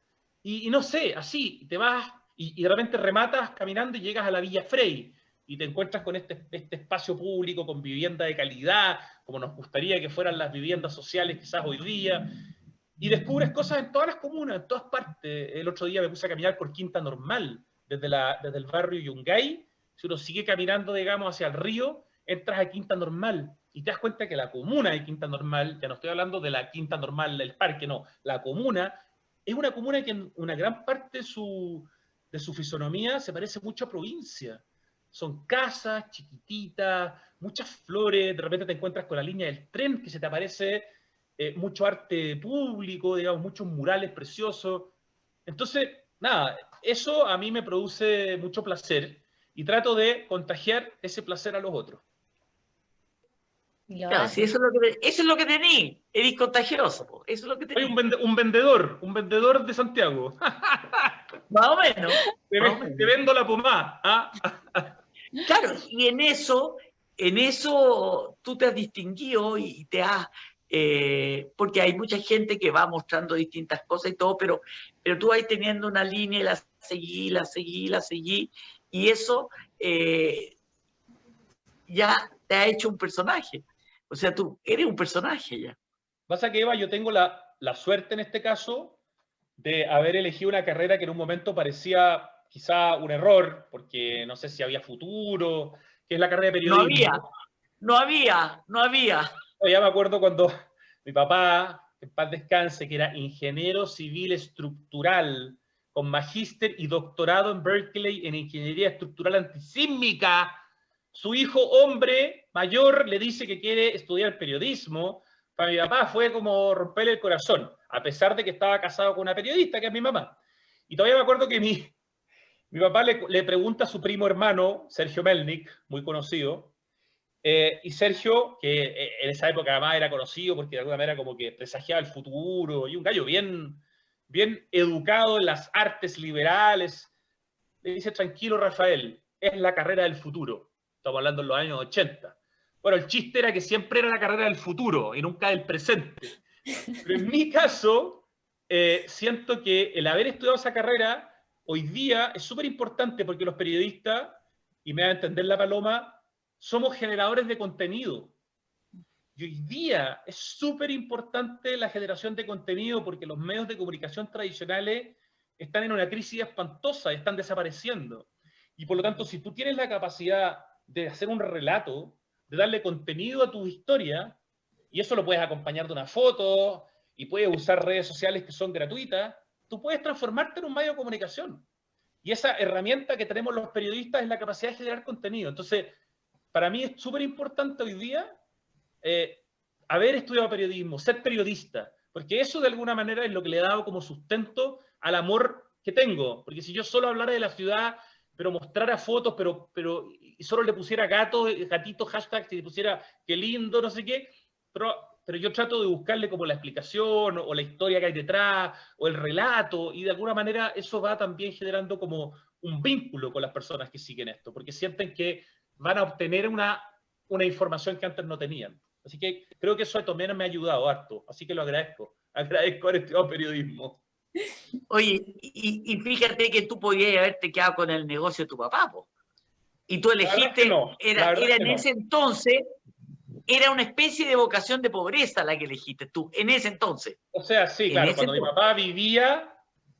Y no sé, así, te vas y de repente rematas caminando y llegas a la Villa Frey y te encuentras con este espacio público, con vivienda de calidad, como nos gustaría que fueran las viviendas sociales quizás hoy día, y descubres cosas en todas las comunas, en todas partes. El otro día me puse a caminar por Quinta Normal, desde el barrio Yungay. Si uno sigue caminando, digamos, hacia el río, entras a Quinta Normal, y te das cuenta que la comuna de Quinta Normal, ya no estoy hablando de la Quinta Normal del parque, no, la comuna, es una comuna que en una gran parte de su fisonomía se parece mucho a provincia. Son casas chiquititas, muchas flores, de repente te encuentras con la línea del tren que se te aparece, mucho arte público, digamos, muchos murales preciosos. Entonces, nada, eso a mí me produce mucho placer y trato de contagiar ese placer a los otros. Claro, sí, eso es lo que tení, eres contagioso, po. Eso es lo que Soy tení. un vendedor de Santiago. Más o menos. Te vendo la pomada. ¿Ah? Claro, y en eso tú te has distinguido y te has, porque hay mucha gente que va mostrando distintas cosas y todo, pero tú vas teniendo una línea y la seguí, y eso ya te ha hecho un personaje. O sea, tú eres un personaje ya. Pasa que, Eva, yo tengo la suerte en este caso de haber elegido una carrera que en un momento parecía quizá un error, porque no sé si había futuro, que es la carrera de periodismo. No había. Ya me acuerdo cuando mi papá, en paz descanse, que era ingeniero civil estructural, con magíster y doctorado en Berkeley en ingeniería estructural antisísmica, su hijo hombre mayor le dice que quiere estudiar periodismo. Para mi papá fue como romperle el corazón, a pesar de que estaba casado con una periodista, que es mi mamá. Y todavía me acuerdo que mi papá le pregunta a su primo hermano, Sergio Melnik, muy conocido, y Sergio, que en esa época además era conocido porque de alguna manera como que presagiaba el futuro, y un gallo bien educado en las artes liberales, le dice: tranquilo, Rafael, es la carrera del futuro. Estamos hablando en los años 80. Bueno, el chiste era que siempre era la carrera del futuro y nunca del presente. Pero en mi caso, siento que el haber estudiado esa carrera hoy día es súper importante, porque los periodistas, y me va a entender la Paloma, somos generadores de contenido. Y hoy día es súper importante la generación de contenido, porque los medios de comunicación tradicionales están en una crisis espantosa, están desapareciendo. Y por lo tanto, si tú tienes la capacidad de hacer un relato, de darle contenido a tu historia, y eso lo puedes acompañar de una foto, y puedes usar redes sociales que son gratuitas, tú puedes transformarte en un medio de comunicación. Y esa herramienta que tenemos los periodistas es la capacidad de generar contenido. Entonces, para mí es súper importante hoy día haber estudiado periodismo, ser periodista, porque eso de alguna manera es lo que le ha dado como sustento al amor que tengo. Porque si yo solo hablara de la ciudad, pero mostrara fotos, y solo le pusiera gatos, gatitos, hashtags, y le pusiera qué lindo, no sé qué, pero pero yo trato de buscarle como la explicación o la historia que hay detrás o el relato, y de alguna manera eso va también generando como un vínculo con las personas que siguen esto, porque sienten que van a obtener una información que antes no tenían. Así que creo que eso también me ha ayudado harto, así que lo agradezco. Agradezco haber estudiado periodismo. Oye, y fíjate que tú podías haberte quedado con el negocio de tu papá, po. Y tú La verdad es que elegiste, no, la verdad es era que en no. ese entonces, era una especie de vocación de pobreza la que elegiste tú, en ese entonces. O sea, sí, En claro, ese cuando mi entonces. papá vivía,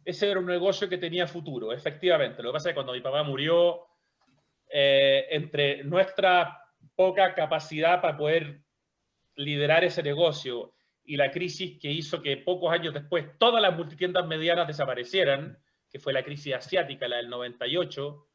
ese era un negocio que tenía futuro, efectivamente. Lo que pasa es que cuando mi papá murió, entre nuestra poca capacidad para poder liderar ese negocio y la crisis que hizo que pocos años después todas las multitiendas medianas desaparecieran, que fue la crisis asiática, la del 98,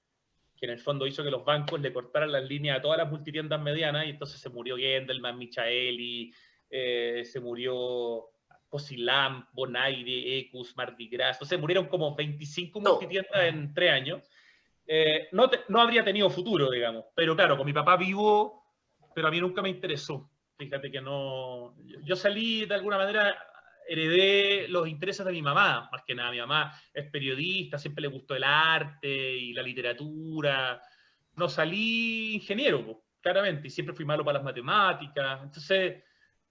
que en el fondo hizo que los bancos le cortaran las líneas a todas las multitiendas medianas, y entonces se murió Gendelman, Michaeli, se murió Posilam, Bonaire, Ecus, Mardi Gras, entonces murieron como 25 No. multitiendas en 3 años. No habría tenido futuro, digamos, pero claro, con mi papá vivo, pero a mí nunca me interesó. Fíjate que no, yo salí de alguna manera, heredé los intereses de mi mamá, más que nada. Mi mamá es periodista, siempre le gustó el arte y la literatura. No salí ingeniero, pues, claramente, y siempre fui malo para las matemáticas. Entonces,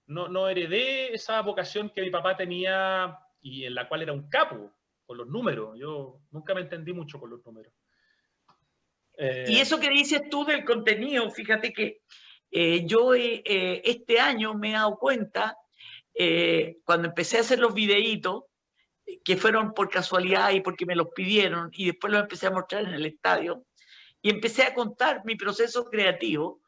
no heredé esa vocación que mi papá tenía y en la cual era un capo con los números. Yo nunca me entendí mucho con los números. Y eso que dices tú del contenido, fíjate que yo este año me he dado cuenta, cuando empecé a hacer los videitos, que fueron por casualidad y porque me los pidieron, y después los empecé a mostrar en el estadio, y empecé a contar mi proceso creativo,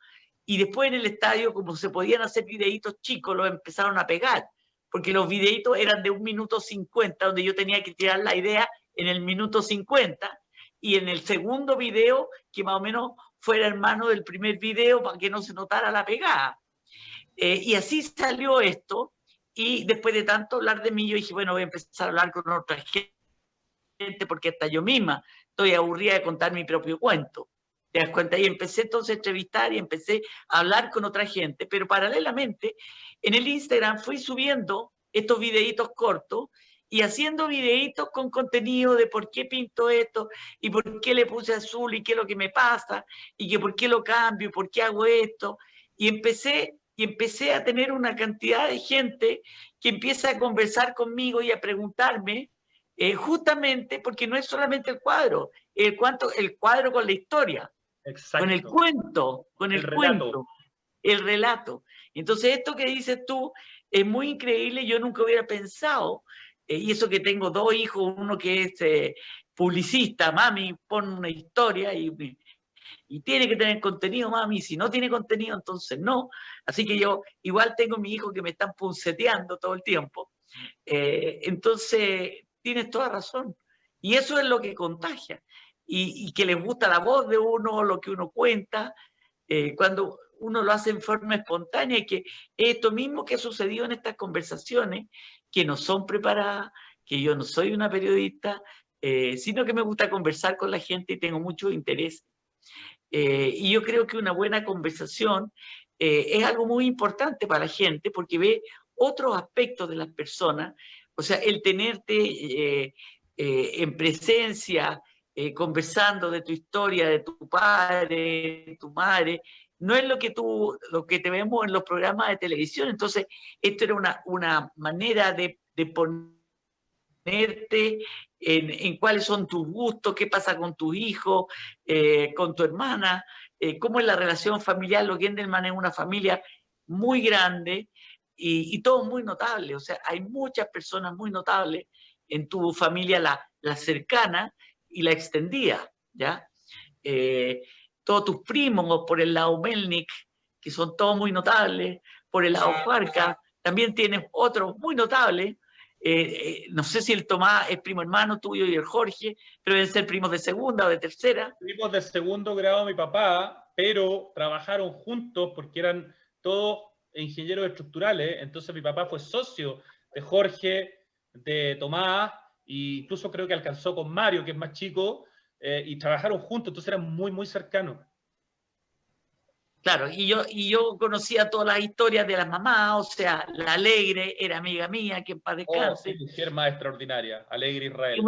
y después en el estadio, como se podían hacer videitos chicos, los empezaron a pegar, porque los videitos eran de 1 minuto 50, donde yo tenía que tirar la idea en el minuto 50, y en el segundo video, que más o menos fuera hermano del primer video, para que no se notara la pegada. Y así salió esto, y después de tanto hablar de mí, yo dije, bueno, voy a empezar a hablar con otra gente, porque hasta yo misma estoy aburrida de contar mi propio cuento. ¿Te das cuenta? Y empecé entonces a entrevistar y empecé a hablar con otra gente, pero paralelamente en el Instagram fui subiendo estos videitos cortos y haciendo videitos con contenido de por qué pinto esto y por qué le puse azul y qué es lo que me pasa y que por qué lo cambio y por qué hago esto. Y empecé a tener una cantidad de gente que empieza a conversar conmigo y a preguntarme, justamente porque no es solamente el cuadro con la historia, con el Exacto. cuento, El relato. el relato. Entonces, esto que dices tú es muy increíble. Yo nunca hubiera pensado, y eso que tengo 2 hijos, uno que es publicista, mami, pon una historia y tiene que tener contenido, mami. Si no tiene contenido, entonces no. Así que yo igual tengo mi hijo que me están punceteando todo el tiempo. Entonces, tienes toda razón. Y eso es lo que contagia. Y que les gusta la voz de uno, lo que uno cuenta, cuando uno lo hace en forma espontánea, y que esto mismo que ha sucedido en estas conversaciones, que no son preparadas, que yo no soy una periodista, sino que me gusta conversar con la gente y tengo mucho interés. Y yo creo que una buena conversación es algo muy importante para la gente, porque ve otros aspectos de las personas. O sea, el tenerte en presencia, conversando de tu historia, de tu padre, de tu madre, no es lo que te vemos en los programas de televisión. Entonces, esto era una manera de ponerte en cuáles son tus gustos, qué pasa con tus hijos, con tu hermana, cómo es la relación familiar. Los Gendelman es una familia muy grande y todo muy notable. O sea, hay muchas personas muy notables en tu familia, la cercana y la extendida, ¿ya? Todos tus primos por el lado Melnik, que son todos muy notables, por el lado Farca, también tienes otros muy notables. No sé si el Tomás es primo hermano tuyo y el Jorge, pero deben ser primos de segunda o de tercera. Primos de segundo grado mi papá, pero trabajaron juntos porque eran todos ingenieros estructurales. Entonces mi papá fue socio de Jorge, de Tomás, e incluso creo que alcanzó con Mario, que es más chico, y trabajaron juntos, entonces eran muy, muy cercanos. Claro, y yo conocía todas las historias de las mamás, o sea, la Alegre era amiga mía, que en paz Oh, qué descanse. mujer más extraordinaria, Alegre Israel.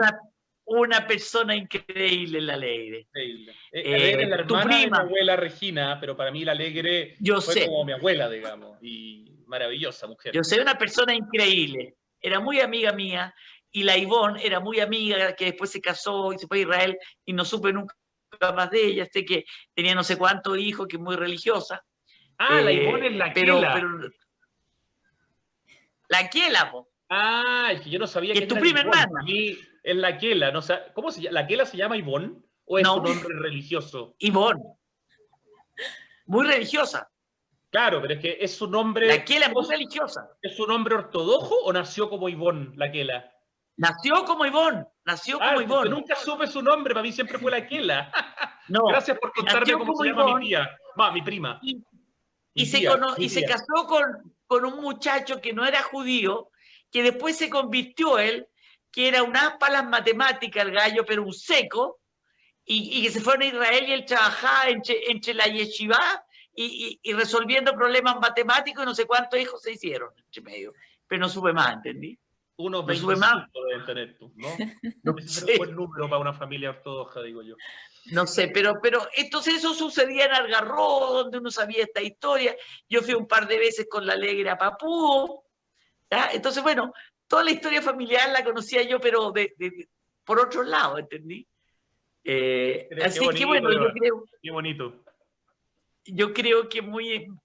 Una persona increíble, la Alegre. Increíble. Alegre es la Tu hermana de mi prima, abuela Regina, pero para mí la Alegre yo fue sé, como mi abuela, digamos, y maravillosa mujer. yo sé, una persona increíble. Era muy amiga mía, y la Ivonne era muy amiga, que después se casó y se fue a Israel, y no supe nunca más de ella. Sé que tenía no sé cuántos hijos, que es muy religiosa. Ah, la Ivonne es la Pero Quela. la Kiela, po, Ah, es que yo no sabía que que es tu era la prima Ivonne. Para hermana. mí es la Quela. No sé, ¿cómo se llama? ¿La Quela se llama Ivonne o es su No, nombre religioso? Ivonne, muy religiosa. Claro, pero es que es su La nombre, Kiela es muy religiosa. ¿es su nombre ortodoxo o nació como Ivonne, la Quela? Nació como Ivonne, nació como Ah, porque Ivonne. nunca supe su nombre, para mí siempre fue la Quela. No, Gracias por contarme nació cómo como se llama mi Ivonne tía. Mi prima. y, Mi tía, mi y se tía. casó con un muchacho que no era judío, que después se convirtió él, que era un as para las matemáticas, el gallo, pero un seco, y que se fueron a Israel y él trabajaba entre la yeshiva y resolviendo problemas matemáticos, y no sé cuántos hijos se hicieron entre medio. Pero no supe más, ¿entendí? Unos No supe más, 25 deben tener tú, ¿no? no Ese es un buen sé. número para una familia ortodoxa, digo yo. No sé, pero entonces eso sucedía en Algarrobo, donde uno sabía esta historia. Yo fui un par de veces con la Alegre a Papúo, ¿ya? Entonces, bueno, toda la historia familiar la conocía yo, pero por otro lado, ¿entendí? Qué Así que bonito, bueno, Eva. Qué bonito. yo creo que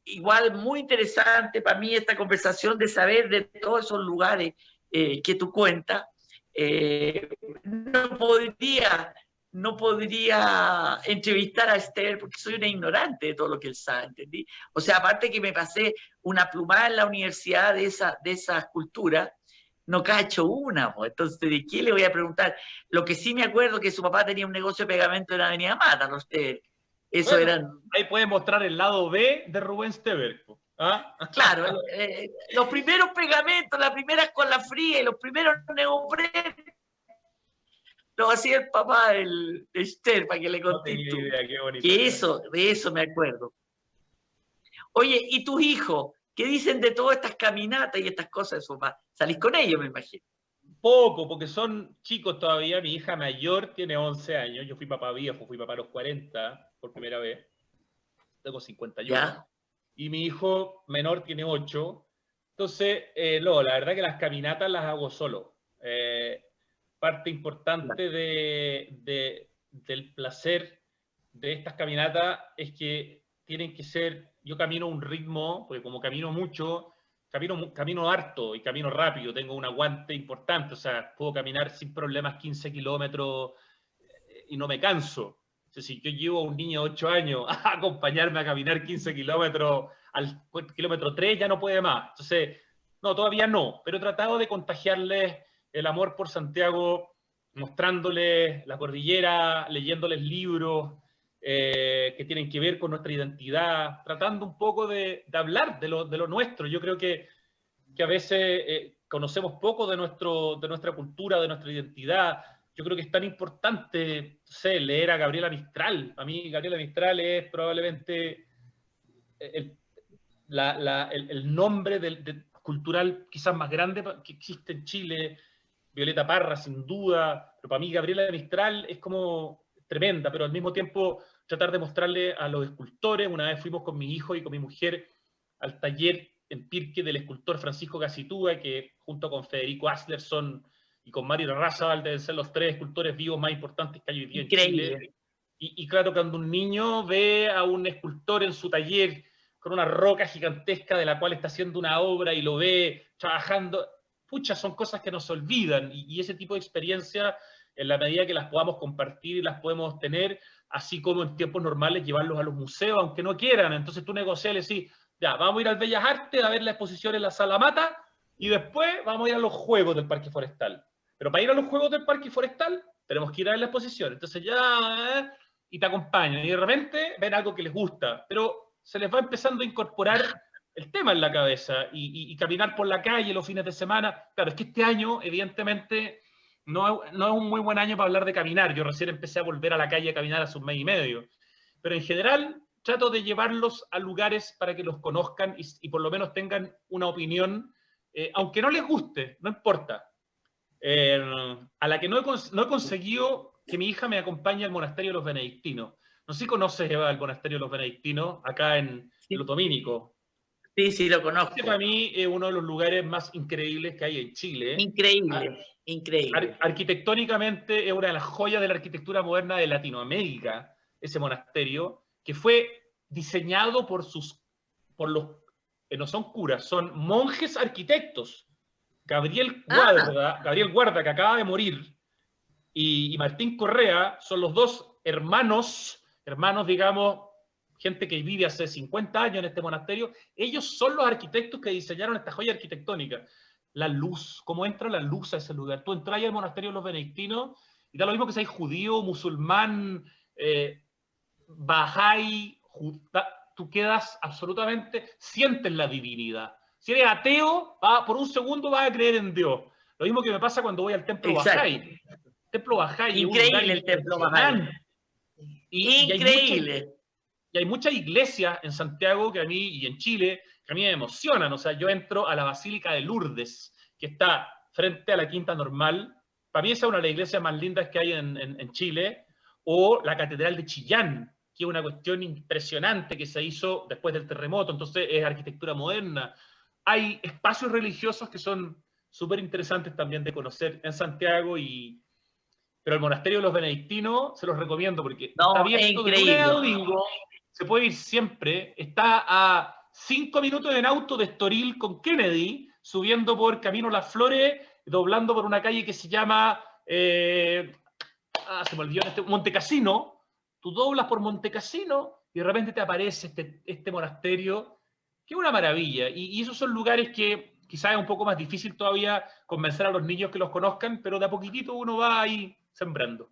igual muy interesante para mí esta conversación de saber de todos esos lugares que tú cuentas. Eh, no podría, no podría entrevistar a Esther porque soy una ignorante de todo lo que él sabe, ¿entendí? O sea, aparte que me pasé una plumada en la universidad de esas culturas, no cacho una, pues. Entonces, ¿de qué le voy a preguntar? Lo que sí me acuerdo que su papá tenía un negocio de pegamento en la Avenida Mata, ¿no? Eso Bueno, eran, ahí puede mostrar el lado B de Rubén Stever. ¿Ah? claro, los primeros pegamentos, las primeras con la fría y los primeros neoprenos lo hacía el papá de Esther, para que le No contés tenía tú. idea, qué bonito. Que de eso me acuerdo. Oye, ¿y tus hijos? ¿Qué dicen de todas estas caminatas y estas cosas de su papá? Salís con ellos, me imagino. Poco, porque son chicos todavía. Mi hija mayor tiene 11 años. Yo fui papá viejo, fui papá a los 40 por primera vez. Tengo 51. ¿Ya? Y mi hijo menor tiene 8. Entonces, no, la verdad que las caminatas las hago solo. Parte importante del placer de estas caminatas es que tienen que ser, yo camino a un ritmo, porque como camino mucho, camino harto y camino rápido, tengo un aguante importante, o sea, puedo caminar sin problemas 15 kilómetros y no me canso. Entonces, si yo llevo a un niño de 8 años a acompañarme a caminar 15 kilómetros, al kilómetro 3 ya no puede más. Entonces, no, todavía no, pero he tratado de contagiarles el amor por Santiago, mostrándoles la cordillera, leyéndoles libros que tienen que ver con nuestra identidad, tratando un poco de hablar de lo nuestro. Yo creo que a veces conocemos poco de nuestra cultura, de nuestra identidad. Yo creo que es tan importante, no sé, leer a Gabriela Mistral. A mí Gabriela Mistral es probablemente el nombre cultural quizás más grande que existe en Chile. Violeta Parra, sin duda, pero para mí Gabriela Mistral es como tremenda, pero al mismo tiempo tratar de mostrarle a los escultores. Una vez fuimos con mi hijo y con mi mujer al taller en Pirque del escultor Francisco Gacitúa, que junto con Federico Aslerson y con Mario Razabal deben ser los 3 escultores vivos más importantes que hay hoy día en Chile. Y claro, cuando un niño ve a un escultor en su taller con una roca gigantesca de la cual está haciendo una obra y lo ve trabajando, pucha, son cosas que nos olvidan, y ese tipo de experiencias, en la medida que las podamos compartir y las podemos tener, así como en tiempos normales llevarlos a los museos, aunque no quieran. Entonces tú negocias y decís, ya, vamos a ir al Bellas Artes a ver la exposición en la Sala Mata, y después vamos a ir a los Juegos del Parque Forestal. Pero para ir a los Juegos del Parque Forestal, tenemos que ir a ver la exposición. Entonces ya, y te acompañan, y de repente ven algo que les gusta, pero se les va empezando a incorporar el tema en la cabeza y caminar por la calle los fines de semana. Claro, es que este año, evidentemente, no es un muy buen año para hablar de caminar. Yo recién empecé a volver a la calle a caminar hace un mes y medio. Pero en general, trato de llevarlos a lugares para que los conozcan y por lo menos tengan una opinión, aunque no les guste, no importa. A la que no he conseguido que mi hija me acompañe al monasterio de los benedictinos. No sé si conoces, Eva, el monasterio de los benedictinos, acá en los Dominicos. Sí, sí, lo Este conozco. para mí es uno de los lugares más increíbles que hay en Chile. Increíble, increíble. Arquitectónicamente es una de las joyas de la arquitectura moderna de Latinoamérica, ese monasterio, que fue diseñado por los, no son curas, son monjes arquitectos. Gabriel Guarda, que acaba de morir, y Martín Correa son los dos hermanos, digamos, gente que vive hace 50 años en este monasterio. Ellos son los arquitectos que diseñaron esta joya arquitectónica. La luz, cómo entra la luz a ese lugar. Tú entras al monasterio de los benedictinos y da lo mismo que seas judío, musulmán, bahá'í, tú quedas absolutamente, sientes la divinidad. Si eres ateo, por un segundo vas a creer en Dios. Lo mismo que me pasa cuando voy al templo bahá'í. El templo bahá'í increíble, el templo bahá'í. Increíble. Y hay muchas iglesias en Santiago que a mí, y en Chile, que a mí me emocionan. O sea, yo entro a la Basílica de Lourdes, que está frente a la Quinta Normal. Para mí esa es una de las iglesias más lindas que hay en Chile. O la Catedral de Chillán, que es una cuestión impresionante que se hizo después del terremoto. Entonces es arquitectura moderna. Hay espacios religiosos que son súper interesantes también de conocer en Santiago, pero el monasterio de los benedictinos se los recomiendo porque está abierto de lunes a domingo, se puede ir siempre, está a 5 minutos en auto de Estoril con Kennedy, subiendo por Camino Las Flores, doblando por una calle que se llama, se me olvidó, Montecassino. Tú doblas por Montecassino y de repente te aparece este monasterio, que es una maravilla. Y esos son lugares que quizás es un poco más difícil todavía convencer a los niños que los conozcan, pero de a poquitito uno va ahí sembrando.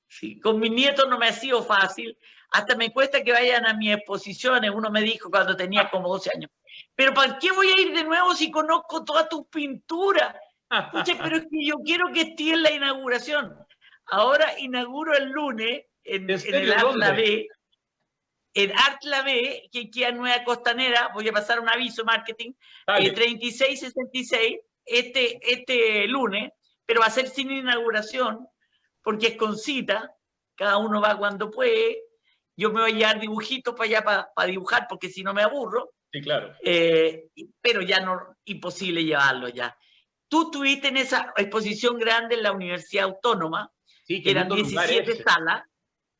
Sí, con mis nietos no me ha sido fácil, hasta me cuesta que vayan a mis exposiciones. Uno me dijo cuando tenía como 12 años, pero ¿para qué voy a ir de nuevo si conozco todas tus pinturas? Pucha, pero es que yo quiero que esté en la inauguración. Ahora inauguro el lunes en el Art La B, en Art La B, que queda en Nueva Costanera. Voy a pasar un aviso marketing, 3666, este lunes, pero va a ser sin inauguración, porque es con cita, cada uno va cuando puede. Yo me voy a llevar dibujitos para allá para dibujar, porque si no me aburro. Sí, claro. Pero ya no, imposible llevarlo ya. Tú estuviste en esa exposición grande en la Universidad Autónoma, sí, que eran 17 salas,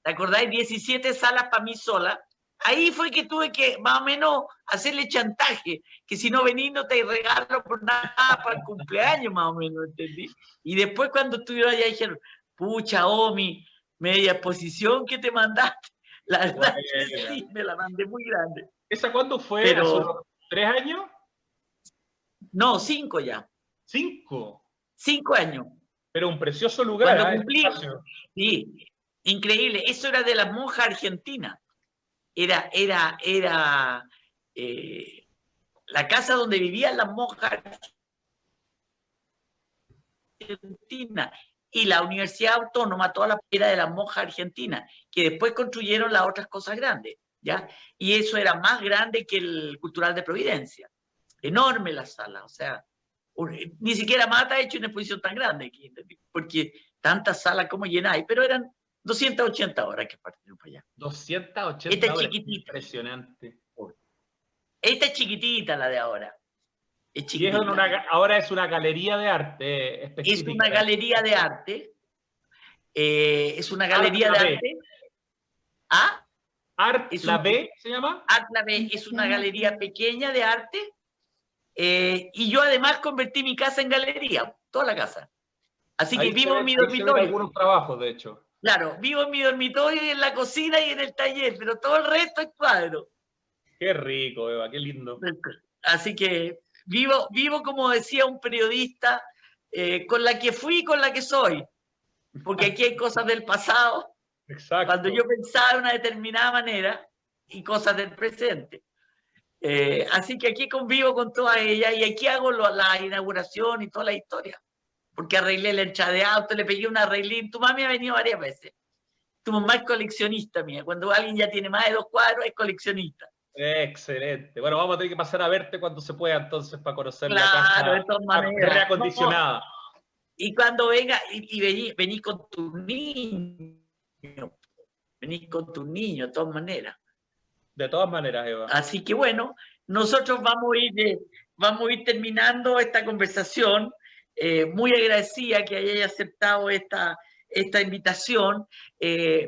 ¿te acordáis? 17 salas para mí sola. Ahí fue que tuve que más o menos hacerle chantaje, que si no venís no te regalo por nada para el cumpleaños, más o menos, ¿entendí? Y después cuando estuvieron allá dijeron, pucha, Omi, media exposición que te mandaste. La verdad es que sí, me la mandé muy grande. ¿Esa cuándo fue? Pero, ¿3 años? No, 5 ya. ¿5? 5 años. Pero un precioso lugar. Cuando cumplí, sí, increíble. Eso era de las monjas argentinas. Era la casa donde vivían las monjas argentinas. Y la Universidad Autónoma, toda la era de las monjas argentinas, que después construyeron las otras cosas grandes, ¿ya? Y eso era más grande que el Cultural de Providencia. Enorme la sala, o sea, ni siquiera Mata ha hecho una exposición tan grande aquí, porque tantas salas como llenáis, pero eran 280 horas que partieron para allá. 280 Esta horas, es chiquitita. impresionante. Esta es chiquitita, la de ahora. Es chiquitita. Ahora es una galería de arte específica. Es una galería de arte. Es una galería de arte. ¿Ah? Art La B se llama. Art La B es una galería pequeña de arte. Y yo además convertí mi casa en galería, toda la casa. Así que vivo en mi dormitorio. Algunos trabajos, de hecho. Claro, vivo en mi dormitorio y en la cocina y en el taller, pero todo el resto es cuadro. Qué rico, Eva, qué lindo. Así que vivo como decía un periodista, con la que fui y con la que soy. Porque aquí hay cosas del pasado, exacto, cuando yo pensaba de una determinada manera, y cosas del presente. Así que aquí convivo con todas ellas y aquí hago la inauguración y toda la historia. Porque arreglé la entrada de auto, le pegué un arreglín. Tu mami ha venido varias veces. Tu mamá es coleccionista mía. Cuando alguien ya tiene más de 2 cuadros, es coleccionista. Excelente. Bueno, vamos a tener que pasar a verte cuando se pueda entonces para conocer la Claro, casa de todas maneras. reacondicionada. No, y cuando venga, y vení con tus niños. Venís con tus niños, de todas maneras. De todas maneras, Eva. Así que bueno, nosotros vamos a ir terminando esta conversación. Muy agradecida que hayáis aceptado esta invitación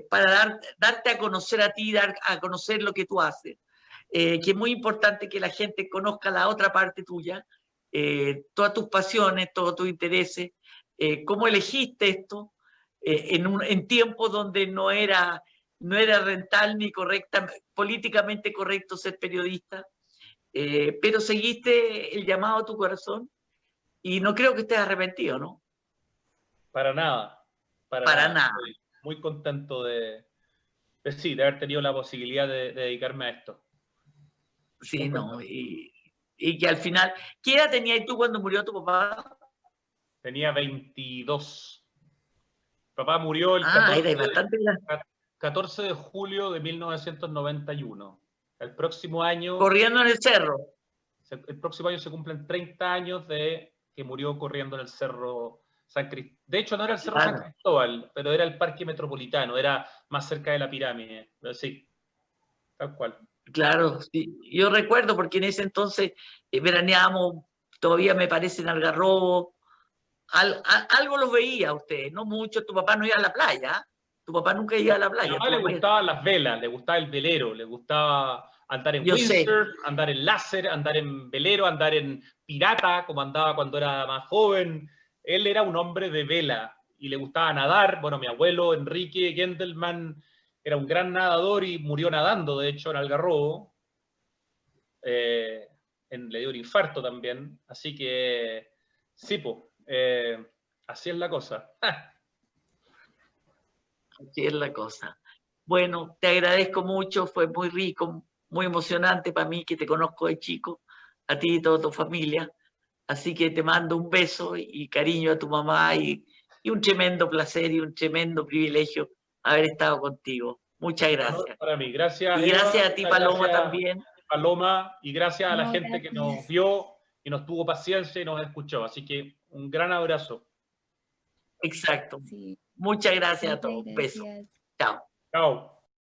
para darte a conocer a ti, dar a conocer lo que tú haces. Que es muy importante que la gente conozca la otra parte tuya, todas tus pasiones, todos tus intereses, cómo elegiste esto en tiempos donde no era rentable ni políticamente correcto ser periodista, pero seguiste el llamado a tu corazón y no creo que estés arrepentido, ¿no? Para nada. Para nada. Estoy muy contento de haber tenido la posibilidad de dedicarme a esto. Sí, no, y que al final, ¿qué edad tenías tú cuando murió tu papá? Tenía 22. Papá murió el era 14 de julio de 1991. El próximo año... Corriendo en el cerro. El próximo año se cumplen 30 años de que murió corriendo en el Cerro San Cristóbal. De hecho, no era el Cerro San Cristóbal, pero era el Parque Metropolitano, era más cerca de la pirámide. Pero sí, tal cual. Claro, sí. Yo recuerdo porque en ese entonces veraneábamos, todavía me parece en Algarrobo, algo los veía a ustedes, no mucho. Tu papá no iba a la playa, tu papá nunca iba a la playa. A mi papá le gustaban las velas, le gustaba el velero, le gustaba andar en windsurf, andar en láser, andar en velero, andar en pirata, como andaba cuando era más joven. Él era un hombre de vela y le gustaba nadar. Bueno, mi abuelo Enrique Gendelman era un gran nadador y murió nadando, de hecho, en Algarrobo. Le dio un infarto también. Así que, sí, pues, así es la cosa. Así es la cosa. Bueno, te agradezco mucho, fue muy rico, muy emocionante para mí que te conozco de chico, a ti y toda tu familia. Así que te mando un beso y cariño a tu mamá y un tremendo placer y un tremendo privilegio haber estado contigo. Muchas gracias. Para mí, gracias. Y gracias a ti, Paloma, también. Paloma, y gracias a la gente que nos vio y nos tuvo paciencia y nos escuchó. Así que un gran abrazo. Exacto. Sí. Muchas gracias a todos. Un beso. Chao. Chao.